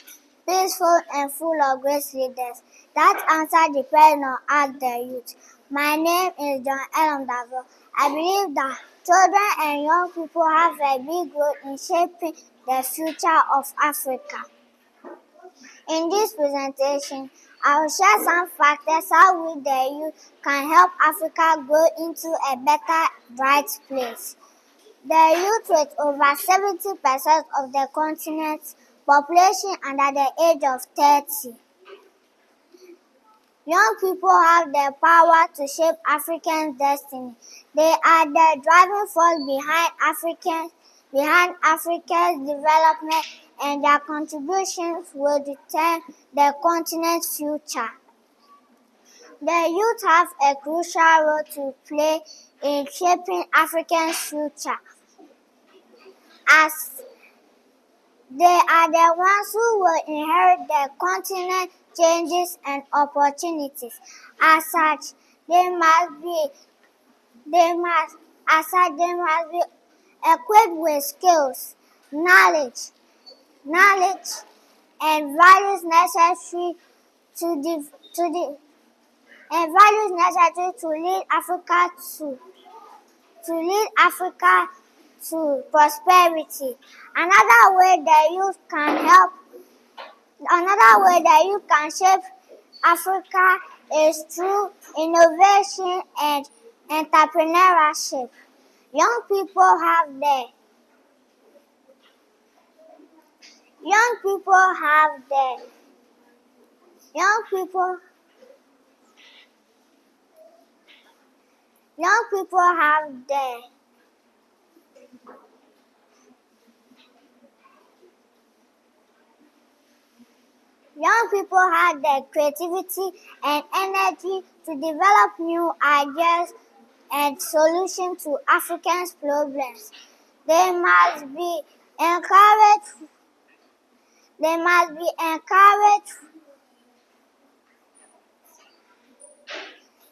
peaceful, and full of great leaders? That answer depends on us, the youth. My name is John Elomdavo. I believe that children and young people have a big role in shaping the future of Africa. In this presentation, I will share some factors how we, the youth, can help Africa grow into a better, bright place. The youth, with over 70% of the continent's population under the age of 30. Young people have the power to shape African destiny. They are the driving force behind Africa's development, and their contributions will determine the continent's future. The youth have a crucial role to play in shaping Africa's future. As They are the ones who will inherit the continent changes and opportunities. As such, they must be they must be equipped with skills, knowledge and values necessary to the to the and values necessary to lead Africa to prosperity. Another way the youth can shape Africa is through innovation and entrepreneurship. Young people have the young people have the young people young people have the young people have the creativity and energy to develop new ideas and solutions to Africans' problems. They must be encouraged. They must be encouraged.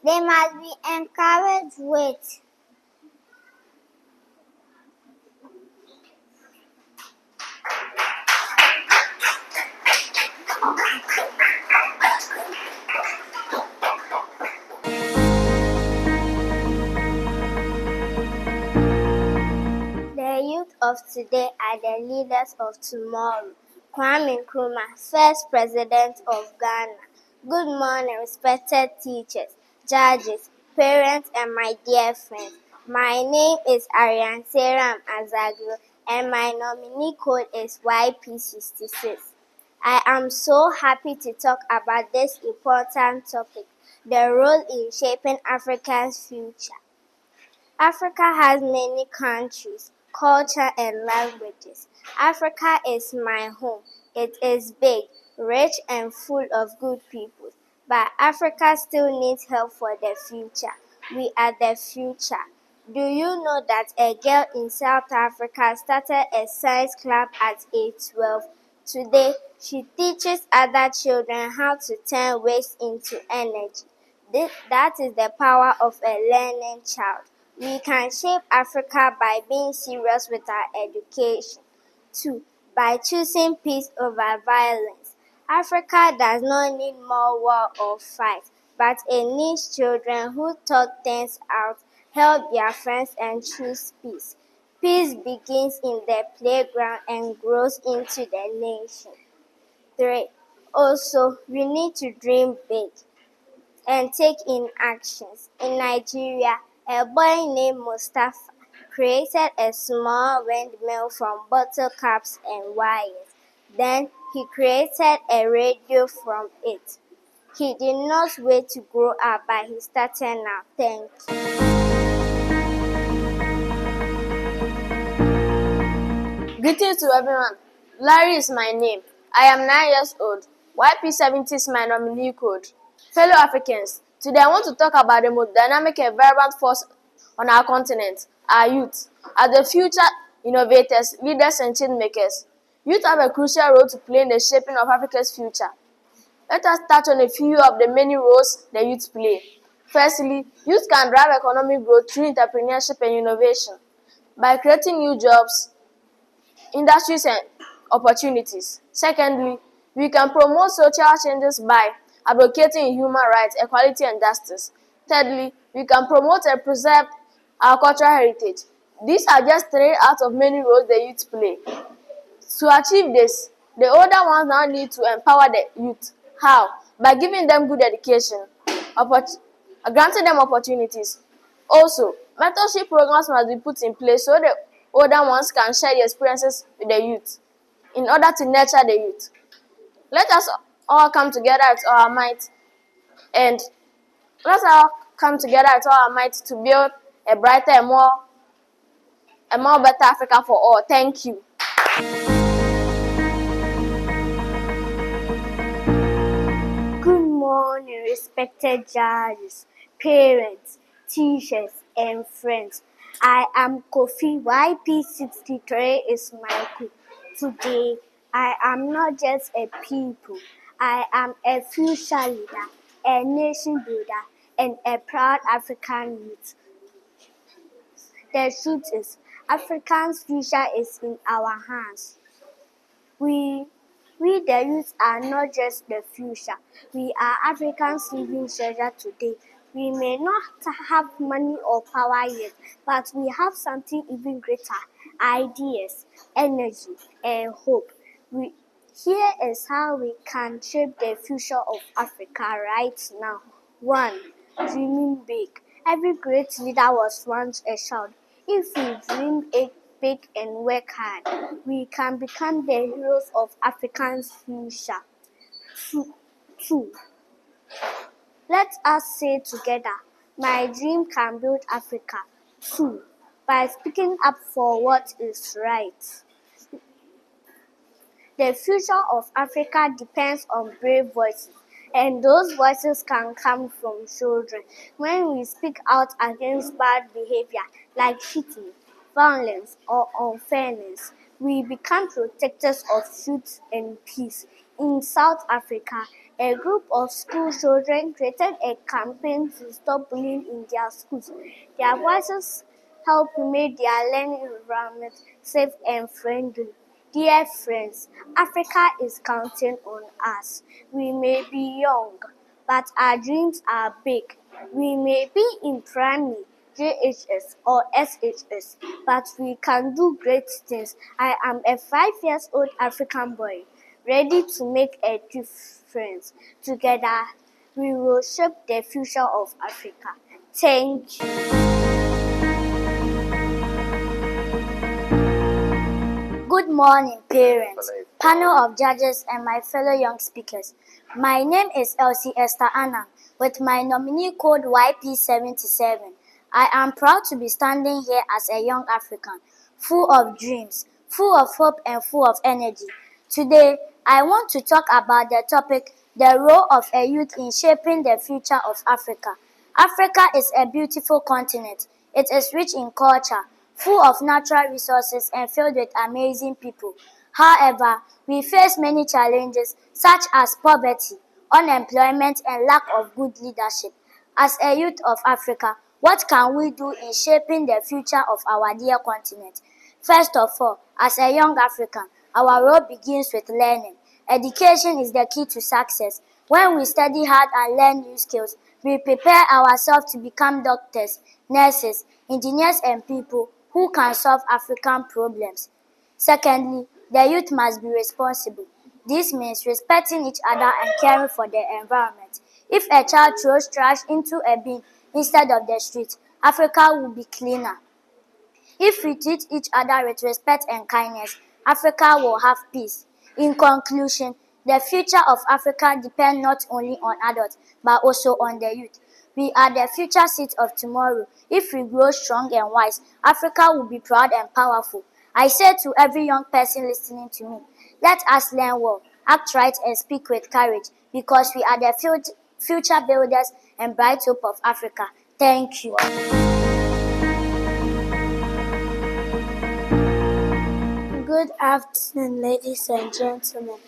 They must be encouraged with the youth of today are the leaders of tomorrow. Kwame Nkrumah, first president of Ghana. Good morning, respected teachers, judges, parents, and my dear friends. My name is Ariane Seram Azagro, and my nominee code is YP66. I am so happy to talk about this important topic, the role in shaping Africa's future. Africa has many countries, culture, and languages. Africa is my home. It is big, rich, and full of good people. But Africa still needs help for the future. We are the future. Do you know that a girl in South Africa started a science club at age 12? Today, she teaches other children how to turn waste into energy. That is the power of a learning child. We can shape Africa by being serious with our education. 2. By choosing peace over violence. Africa does not need more war or fight, but it needs children who talk things out, help their friends, and choose peace. Peace begins in the playground and grows into the nation. 3. Also, we need to dream big and take in actions. In Nigeria, a boy named Mustafa created a small windmill from bottle caps and wires. Then he created a radio from it. He did not wait to grow up, but he started now. Thank you. Greetings to everyone. Larry is my name. I am 9 years old. YP70 is my nominee code. Fellow Africans, today I want to talk about the most dynamic and vibrant force on our continent, our youth. As the future innovators, leaders, and change makers, youth have a crucial role to play in the shaping of Africa's future. Let us touch on a few of the many roles the youth play. Firstly, youth can drive economic growth through entrepreneurship and innovation. By creating new jobs, industries, and opportunities. Secondly, we can promote social changes by advocating human rights, equality, and justice. Thirdly, we can promote and preserve our cultural heritage. These are just 3 out of many roles the youth play. To achieve this, the older ones now need to empower the youth. How? By giving them good education, granting them opportunities. Also, mentorship programs must be put in place so the older ones can share their experiences with the youth in order to nurture the youth. Let us all come together with our might and let's all come together with our might to build a brighter and more better Africa for all. Thank you. Good morning, respected judges, parents, teachers, and friends. I am Kofi. YP63 is my group. Today, I am not just a people, I am a future leader, a nation builder, and a proud African youth. The truth is, Africa's future is in our hands. We, we the youth are not just the future. We are Africans living treasure today. We may not have money or power yet, but we have something even greater: ideas, energy, and hope. We, here is how we can shape the future of Africa right now. 1. Dreaming big. Every great leader was once a child. If we dream big and work hard, we can become the heroes of Africa's future. 2. Let us say together, my dream can build Africa. 2. By speaking up for what is right. The future of Africa depends on brave voices, and those voices can come from children. When we speak out against bad behavior like cheating, violence, or unfairness, we become protectors of truth and peace. In South Africa, a group of school children created a campaign to stop bullying in their schools. Their voices helped make their learning environment safe and friendly. Dear friends, Africa is counting on us. We may be young, but our dreams are big. We may be in primary, JHS, or SHS, but we can do great things. I am a 5-year-old African boy, ready to make a difference. Together, we will shape the future of Africa. Thank you. Good morning, parents, panel of judges, and my fellow young speakers. My name is Elsie Esther Anna, with my nominee code YP77. I am proud to be standing here as a young African, full of dreams, full of hope, and full of energy. Today, I want to talk about the topic, the role of a youth in shaping the future of Africa. Africa is a beautiful continent. It is rich in culture, full of natural resources, and filled with amazing people. However, we face many challenges such as poverty, unemployment, and lack of good leadership. As a youth of Africa, what can we do in shaping the future of our dear continent? First of all, as a young African, our role begins with learning. Education is the key to success. When we study hard and learn new skills, we prepare ourselves to become doctors, nurses, engineers, and people who can solve African problems. Secondly, the youth must be responsible. This means respecting each other and caring for the environment. If a child throws trash into a bin instead of the street, Africa will be cleaner. If we treat each other with respect and kindness, Africa will have peace. In conclusion, the future of Africa depends not only on adults, but also on the youth. We are the future seeds of tomorrow. If we grow strong and wise, Africa will be proud and powerful. I say to every young person listening to me, let us learn well, act right, and speak with courage, because we are the future builders and bright hope of Africa. Thank you. Good afternoon, ladies and gentlemen.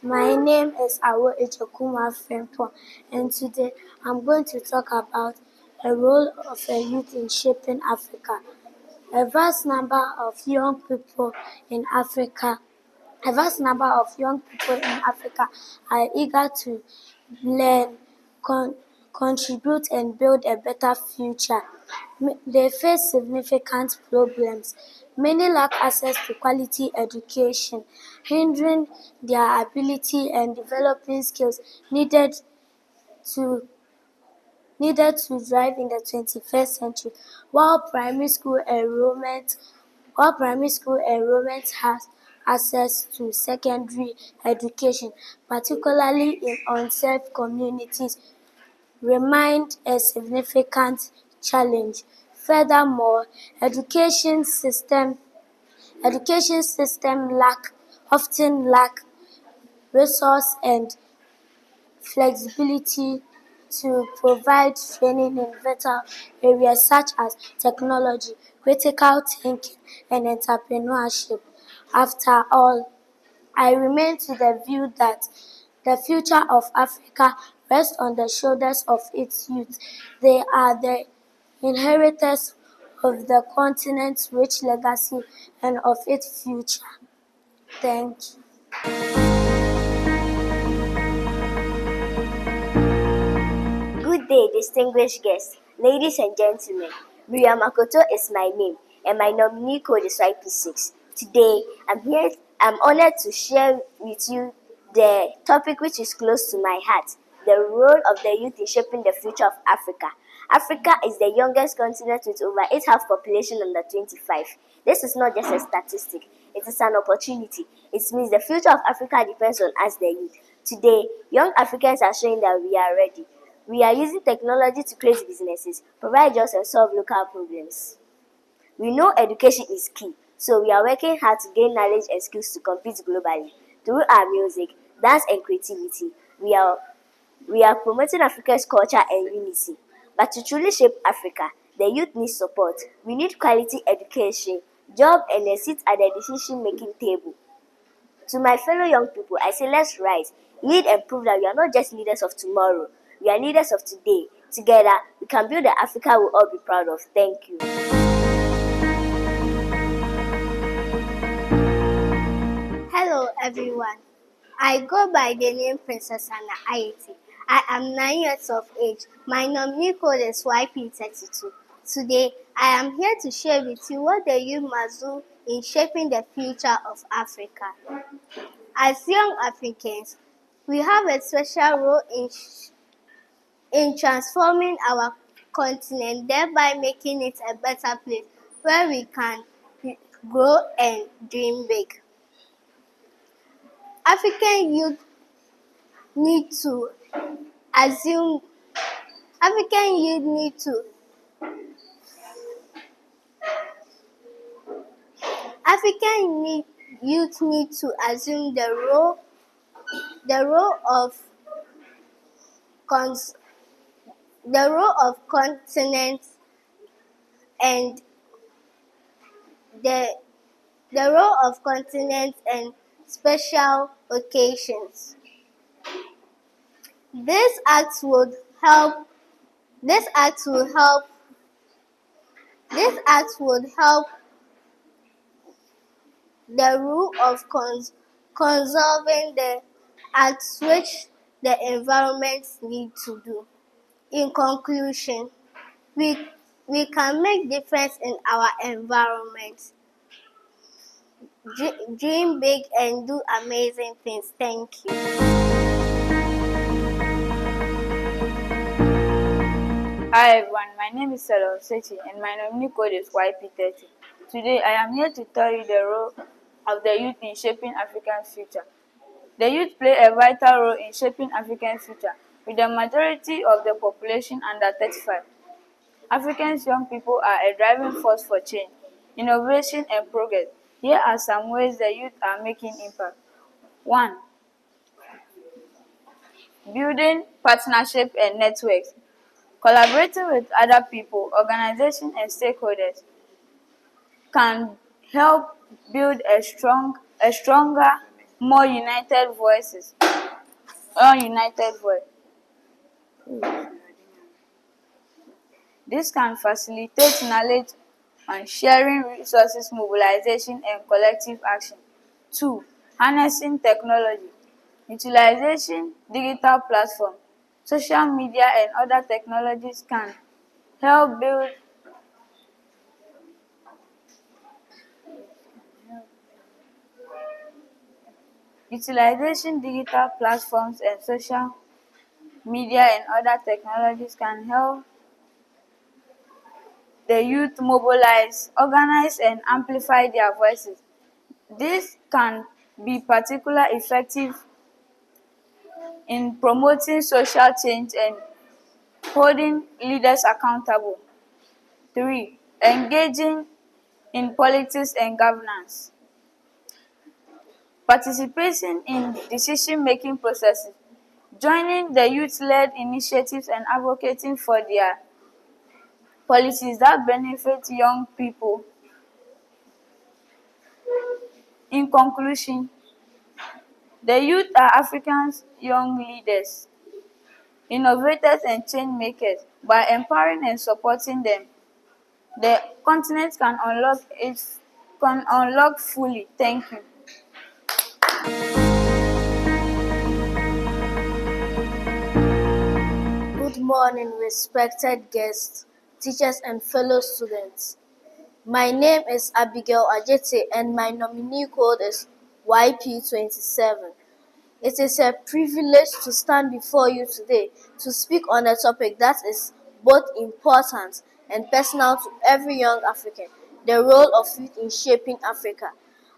My name is Awo Echokuma Frempong, and today I'm going to talk about the role of a youth in shaping Africa. A vast number of young people in Africa A vast number of young people in Africa are eager to learn, contribute, and build a better future. They face significant problems. Many lack access to quality education, hindering their ability and developing skills to needed to thrive in the 21st century. While primary school enrollment has access to secondary education, particularly in unserved communities, remained a significant challenge. Furthermore, education system often lack resource and flexibility to provide training in vital areas such as technology, critical thinking, and entrepreneurship. After all, I remain to the view that the future of Africa rests on the shoulders of its youth. They are the inheritors of the continent's rich legacy and of its future. Thank you. Good day, distinguished guests, ladies and gentlemen. Maria Makoto is my name, and my nominee code is YP6. Today, I'm honored to share with you the topic which is close to my heart, the role of the youth in shaping the future of Africa. Africa is the youngest continent with over 8 half population under 25. This is not just a statistic, it is an opportunity. It means the future of Africa depends on us, the youth. Today, young Africans are showing that we are ready. We are using technology to create businesses, provide jobs, and solve local problems. We know education is key, so we are working hard to gain knowledge and skills to compete globally. Through our music, dance, and creativity, we are promoting Africa's culture and unity. But to truly shape Africa, the youth needs support. We need quality education, job, and a seat at the decision-making table. To my fellow young people, I say let's rise, lead, and prove that we are not just leaders of tomorrow, we are leaders of today. Together, we can build the Africa we'll all be proud of. Thank you. Hello, everyone. I go by the name Princess Anna Ayeti. I am 9 years of age. My nominee code is YP32. Today, I am here to share with you what the youth must do in shaping the future of Africa. As young Africans, we have a special role in transforming our continent, thereby making it a better place where we can grow and dream big. African youth need to assume African youth need to youth need to assume the role of cons, the role of continents and the role of continents and special occasions. This act would help this act will help this act would help the rule of conserving the acts which the environment need to do. In conclusion, we can make difference in our environment, dream big, and do amazing things. Thank you. Hi everyone, my name is Salon Sechi and my nominee code is YP30. Today I am here to tell you the role of the youth in shaping Africa's future. The youth play a vital role in shaping Africa's future, with the majority of the population under 35. Africa's young people are a driving force for change, innovation, and progress. Here are some ways the youth are making impact. 1. Building partnership and networks. Collaborating with other people, organizations, and stakeholders can help build a stronger, more united voice. This can facilitate knowledge on sharing resources, mobilization, and collective action. 2. Harnessing technology. Utilization digital platforms, social media, and other technologies can help build Utilization digital platforms and social media and other technologies can help the youth mobilize, organize, and amplify their voices. This can be particularly effective in promoting social change and holding leaders accountable. 3. Engaging in politics and governance. Participating in decision-making processes, joining the youth-led initiatives and advocating for their policies that benefit young people In conclusion, the youth are Africa's young leaders, innovators and change makers. By empowering and supporting them, the continent can unlock fully. Thank you. Good morning, respected guests, teachers, and fellow students. My name is Abigail Ajete, and my nominee code is YP27. It is a privilege to stand before you today to speak on a topic that is both important and personal to every young African: the role of youth in shaping Africa.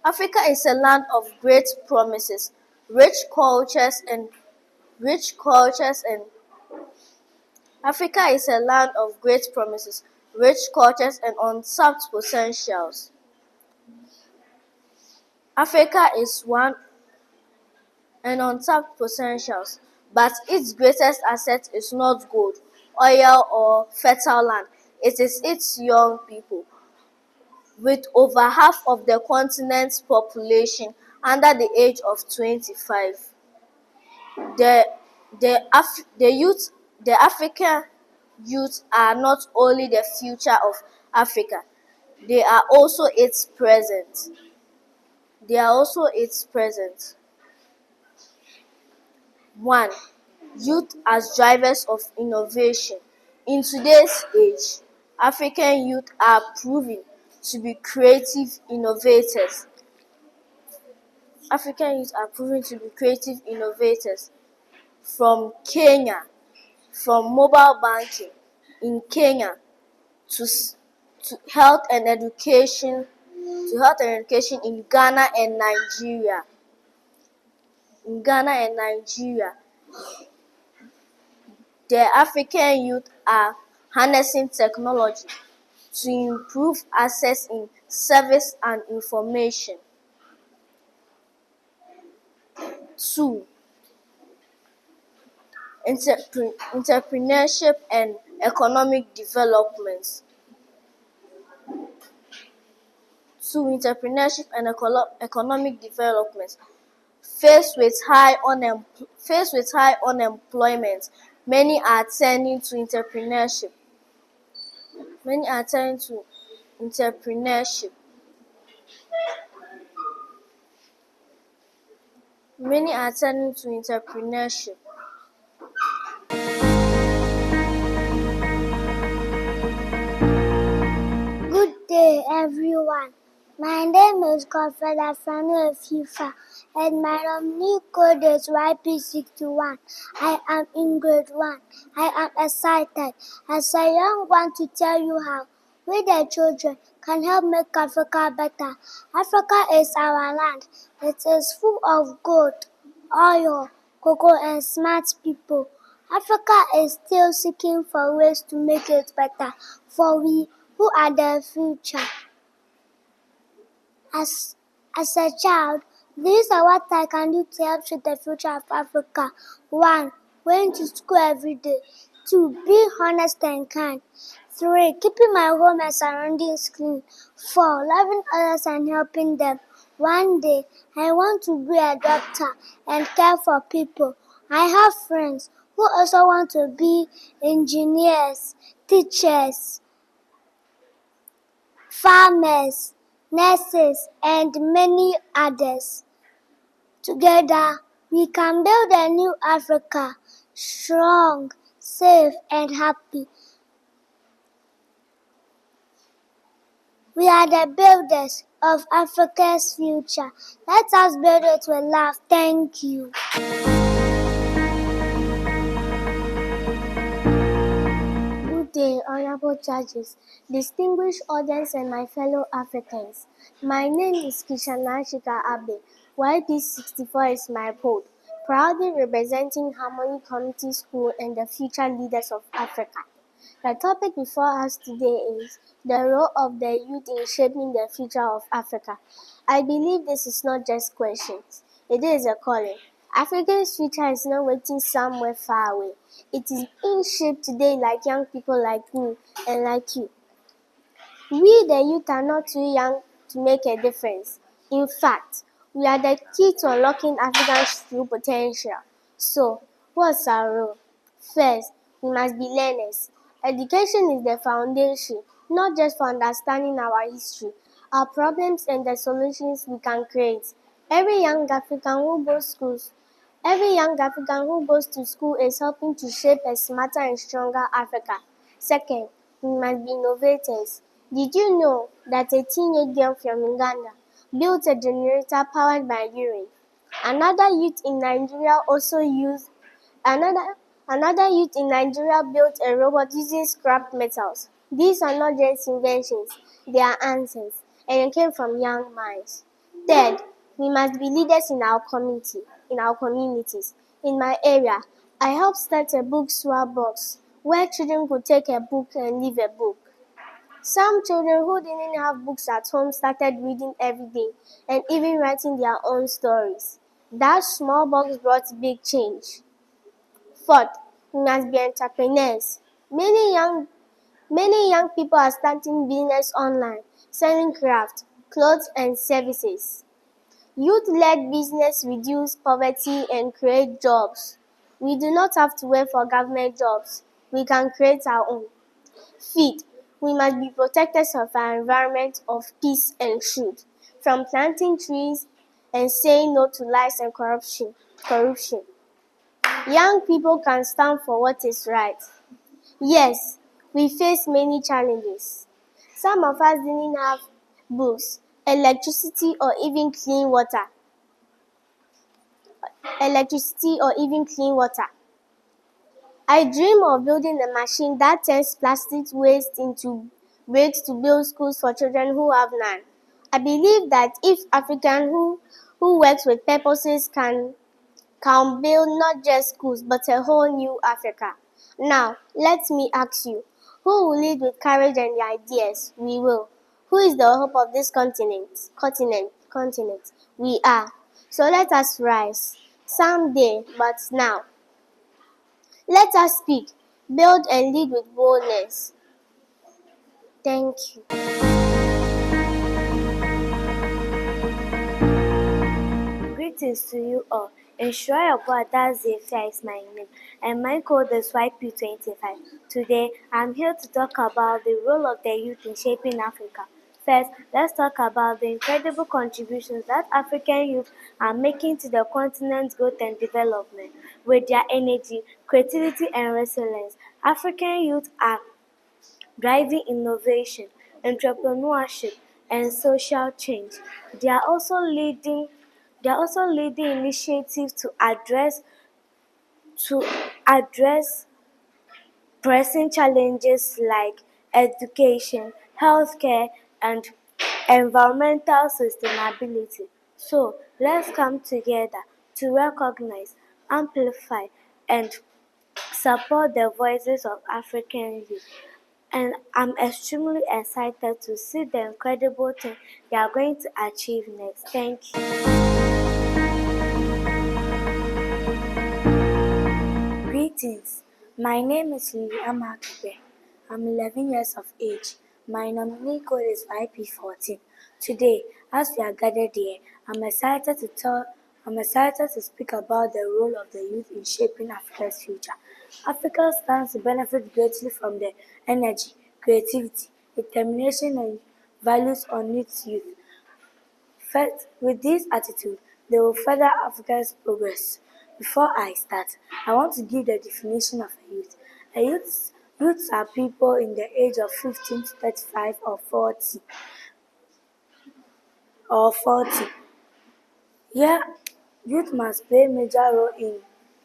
Africa is a land of great promises, rich cultures, and rich cultures and Africa is a land of great promises, rich cultures, and untapped potentials. Africa is one and untapped potentials, but its greatest asset is not gold, oil, or fertile land. It is its young people. With over half of the continent's population under the age of 25, the the African youth are not only the future of Africa, they are also its present. They are also its present. 1. Youth as drivers of innovation. In today's age, African youth are proving to be creative innovators. African youth are proving to be creative innovators. From Kenya, from mobile banking in Kenya to health and education, in Ghana and Nigeria. The African youth are harnessing technology to improve access in service and information. 2. Entrepreneurship and economic development. Economic development. Faced with high unemployment, many are turning to entrepreneurship. Many are turning to entrepreneurship. Good day, everyone. My name is Godfrey Afrani FIFA, and my nominee code is YP61. I am in grade 1. I am excited as a young one to tell you how we, the children, can help make Africa better. Africa is our land. It is full of gold, oil, cocoa, and smart people. Africa is still seeking for ways to make it better for we who are the future. As a child, these are what I can do to help shape the future of Africa. 1. Going to school every day. 2. Being honest and kind. 3. Keeping my home and surroundings clean. 4. Loving others and helping them. One day, I want to be a doctor and care for people. I have friends who also want to be engineers, teachers, farmers, nurses, and many others. Together, we can build a new Africa, strong, safe, and happy. We are the builders of Africa's future. Let us build it with love. Thank you. Good day, honorable judges, distinguished audience, and my fellow Africans. My name is Kishana Shika Abe. YP64 is my code, proudly representing Harmony Community School and the future leaders of Africa. The topic before us today is the role of the youth in shaping the future of Africa. I believe this is not just questions, it is a calling. Africa's future is not waiting somewhere far away. It is being shaped today like young people like me and like you. We, the youth, are not too young to make a difference. In fact, we are the key to unlocking Africa's true potential. So, what's our role? First, we must be learners. Education is the foundation, not just for understanding our history, our problems, and the solutions we can create. Every young African who goes schools Every young African who goes to school is helping to shape a smarter and stronger Africa. Second, we must be innovators. Did you know that a teenage girl from Uganda built a generator powered by urine? Another youth in Nigeria also used another another youth in Nigeria built a robot using scrap metals. These are not just inventions, they are answers, and it came from young minds. Third, we must be leaders in our communities. In my area, I helped start a book swap box where children could take a book and leave a book. Some children who didn't have books at home started reading every day and even writing their own stories. That small box brought big change. Fourth, we must be entrepreneurs. Many young people are starting business online, selling craft, clothes and services. Youth-led business reduce poverty and create jobs. We do not have to wait for government jobs. We can create our own. Fifth, we must be protectors of our environment of peace and truth, from planting trees and saying no to lies and corruption. Young people can stand for what is right. Yes, we face many challenges. Some of us didn't have books, electricity or even clean water. I dream of building a machine that turns plastic waste into bricks to build schools for children who have none. I believe that if African who works with purposes can build not just schools but a whole new Africa. Now, let me ask you, who will lead with courage and ideas? We will. Who is the hope of this continent? We are. So let us rise. Someday, but now. Let us speak, build and lead with boldness. Thank you. Greetings to you all. Ensure Zafia is my name, and my code is YP25. Today, I'm here to talk about the role of the youth in shaping Africa. First, let's talk about the incredible contributions that African youth are making to the continent's growth and development. With their energy, creativity, and resilience, African youth are driving innovation, entrepreneurship, and social change. They are also leading initiatives to address pressing challenges like education, healthcare, and environmental sustainability. So let's come together to recognize, amplify, and support the voices of African youth. And I'm extremely excited to see the incredible thing they are going to achieve next. Thank you. Greetings. My name is Lilian Akibe. I'm 11 years of age. My nominee code is YP14. Today, as we are gathered here, I'm excited to speak about the role of the youth in shaping Africa's future. Africa stands to benefit greatly from the energy, creativity, determination, and values on its youth. First, with this attitude, they will further Africa's progress. Before I start, I want to give the definition of a youth. Youths are people in the age of 15 to 35 or 40. Here, youth must play a major role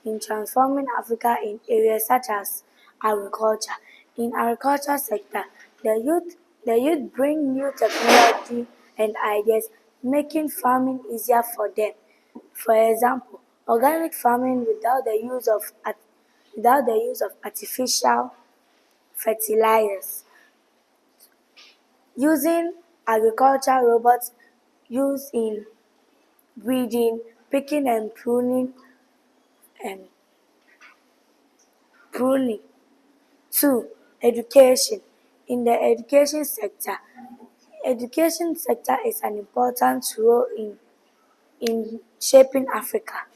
in transforming Africa in areas such as agriculture. In agriculture sector, the youth bring new technology and ideas, making farming easier for them. For example, organic farming without the use of artificial fertilizers, using agriculture robots used in weeding, picking and and pruning. 2. Education. In the education sector, Education sector is an important role in shaping Africa.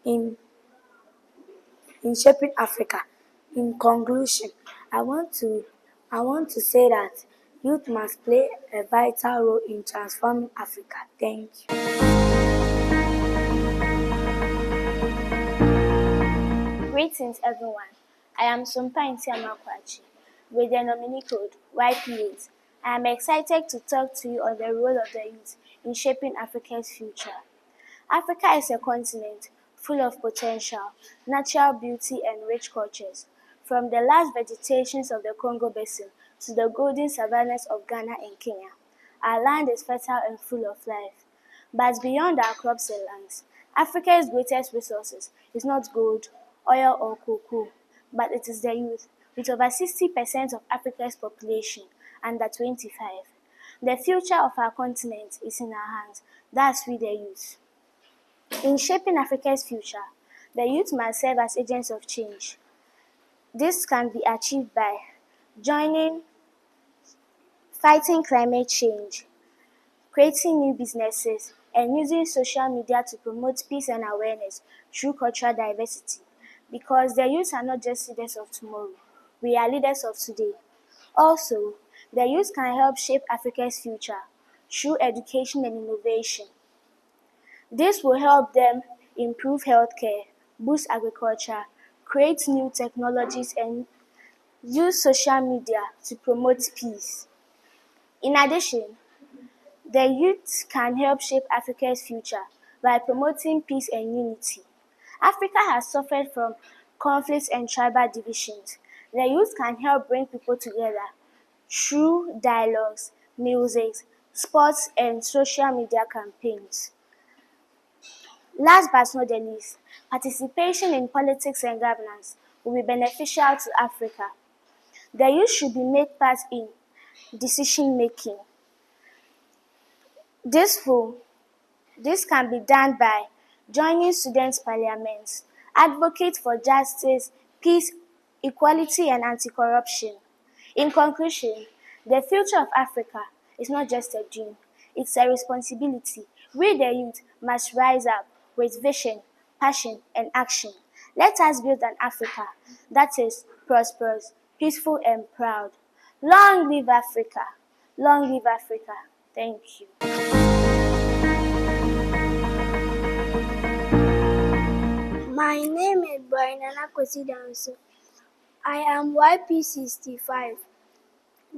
In in shaping Africa. In conclusion, I want to I want to say that youth must play a vital role in transforming Africa. Thank you. Greetings, everyone. I am Sumpa Ntiamakwachi with the nominee code YPS. I am excited to talk to you on the role of the youth in shaping Africa's future. Africa is a continent full of potential, natural beauty, and rich cultures. From the lush vegetations of the Congo Basin to the golden savannas of Ghana and Kenya, our land is fertile and full of life. But beyond our crops and lands, Africa's greatest resources is not gold, oil, or cocoa, but it is the youth, with over 60% of Africa's population under 25. The future of our continent is in our hands. That's we, the youth. In shaping Africa's future, the youth must serve as agents of change. This can be achieved by joining, fighting climate change, creating new businesses, and using social media to promote peace and awareness through cultural diversity. Because the youth are not just leaders of tomorrow, we are leaders of today. Also, the youth can help shape Africa's future through education and innovation. This will help them improve healthcare, boost agriculture, create new technologies, and use social media to promote peace. In addition, the youth can help shape Africa's future by promoting peace and unity. Africa has suffered from conflicts and tribal divisions. The youth can help bring people together through dialogues, music, sports, and social media campaigns. Last but not the least, participation in politics and governance will be beneficial to Africa. The youth should be made part in decision making. This can be done by joining student parliaments, advocate for justice, peace, equality, and anti-corruption. In conclusion, the future of Africa is not just a dream, it's a responsibility. We, the youth, must rise up with vision, passion, and action. Let us build an Africa that is prosperous, peaceful, and proud. Long live Africa! Long live Africa! Thank you. My name is Brian Anakwesi Danso. I am YP65.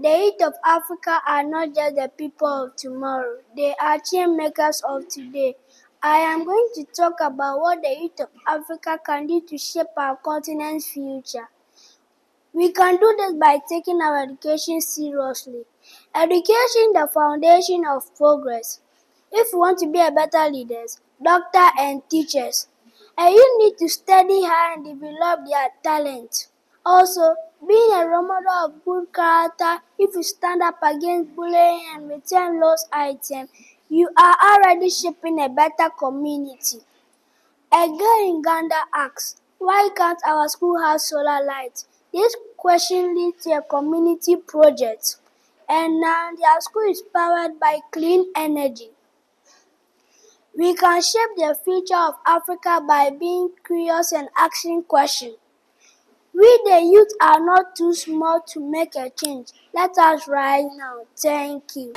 The youth of Africa are not just the people of tomorrow, they are change makers of today. I am going to talk about what the youth of Africa can do to shape our continent's future. We can do this by taking our education seriously. Education, the foundation of progress. If we want to be a better leaders, doctors, and teachers, and you need to study hard and develop their talent. Also, being a role model of good character, if you stand up against bullying and return lost items, you are already shaping a better community. A girl in Uganda asks, why can't our school have solar lights? This question leads to a community project, and now their school is powered by clean energy. We can shape the future of Africa by being curious and asking questions. We, the youth, are not too small to make a change. Let us rise now. Thank you.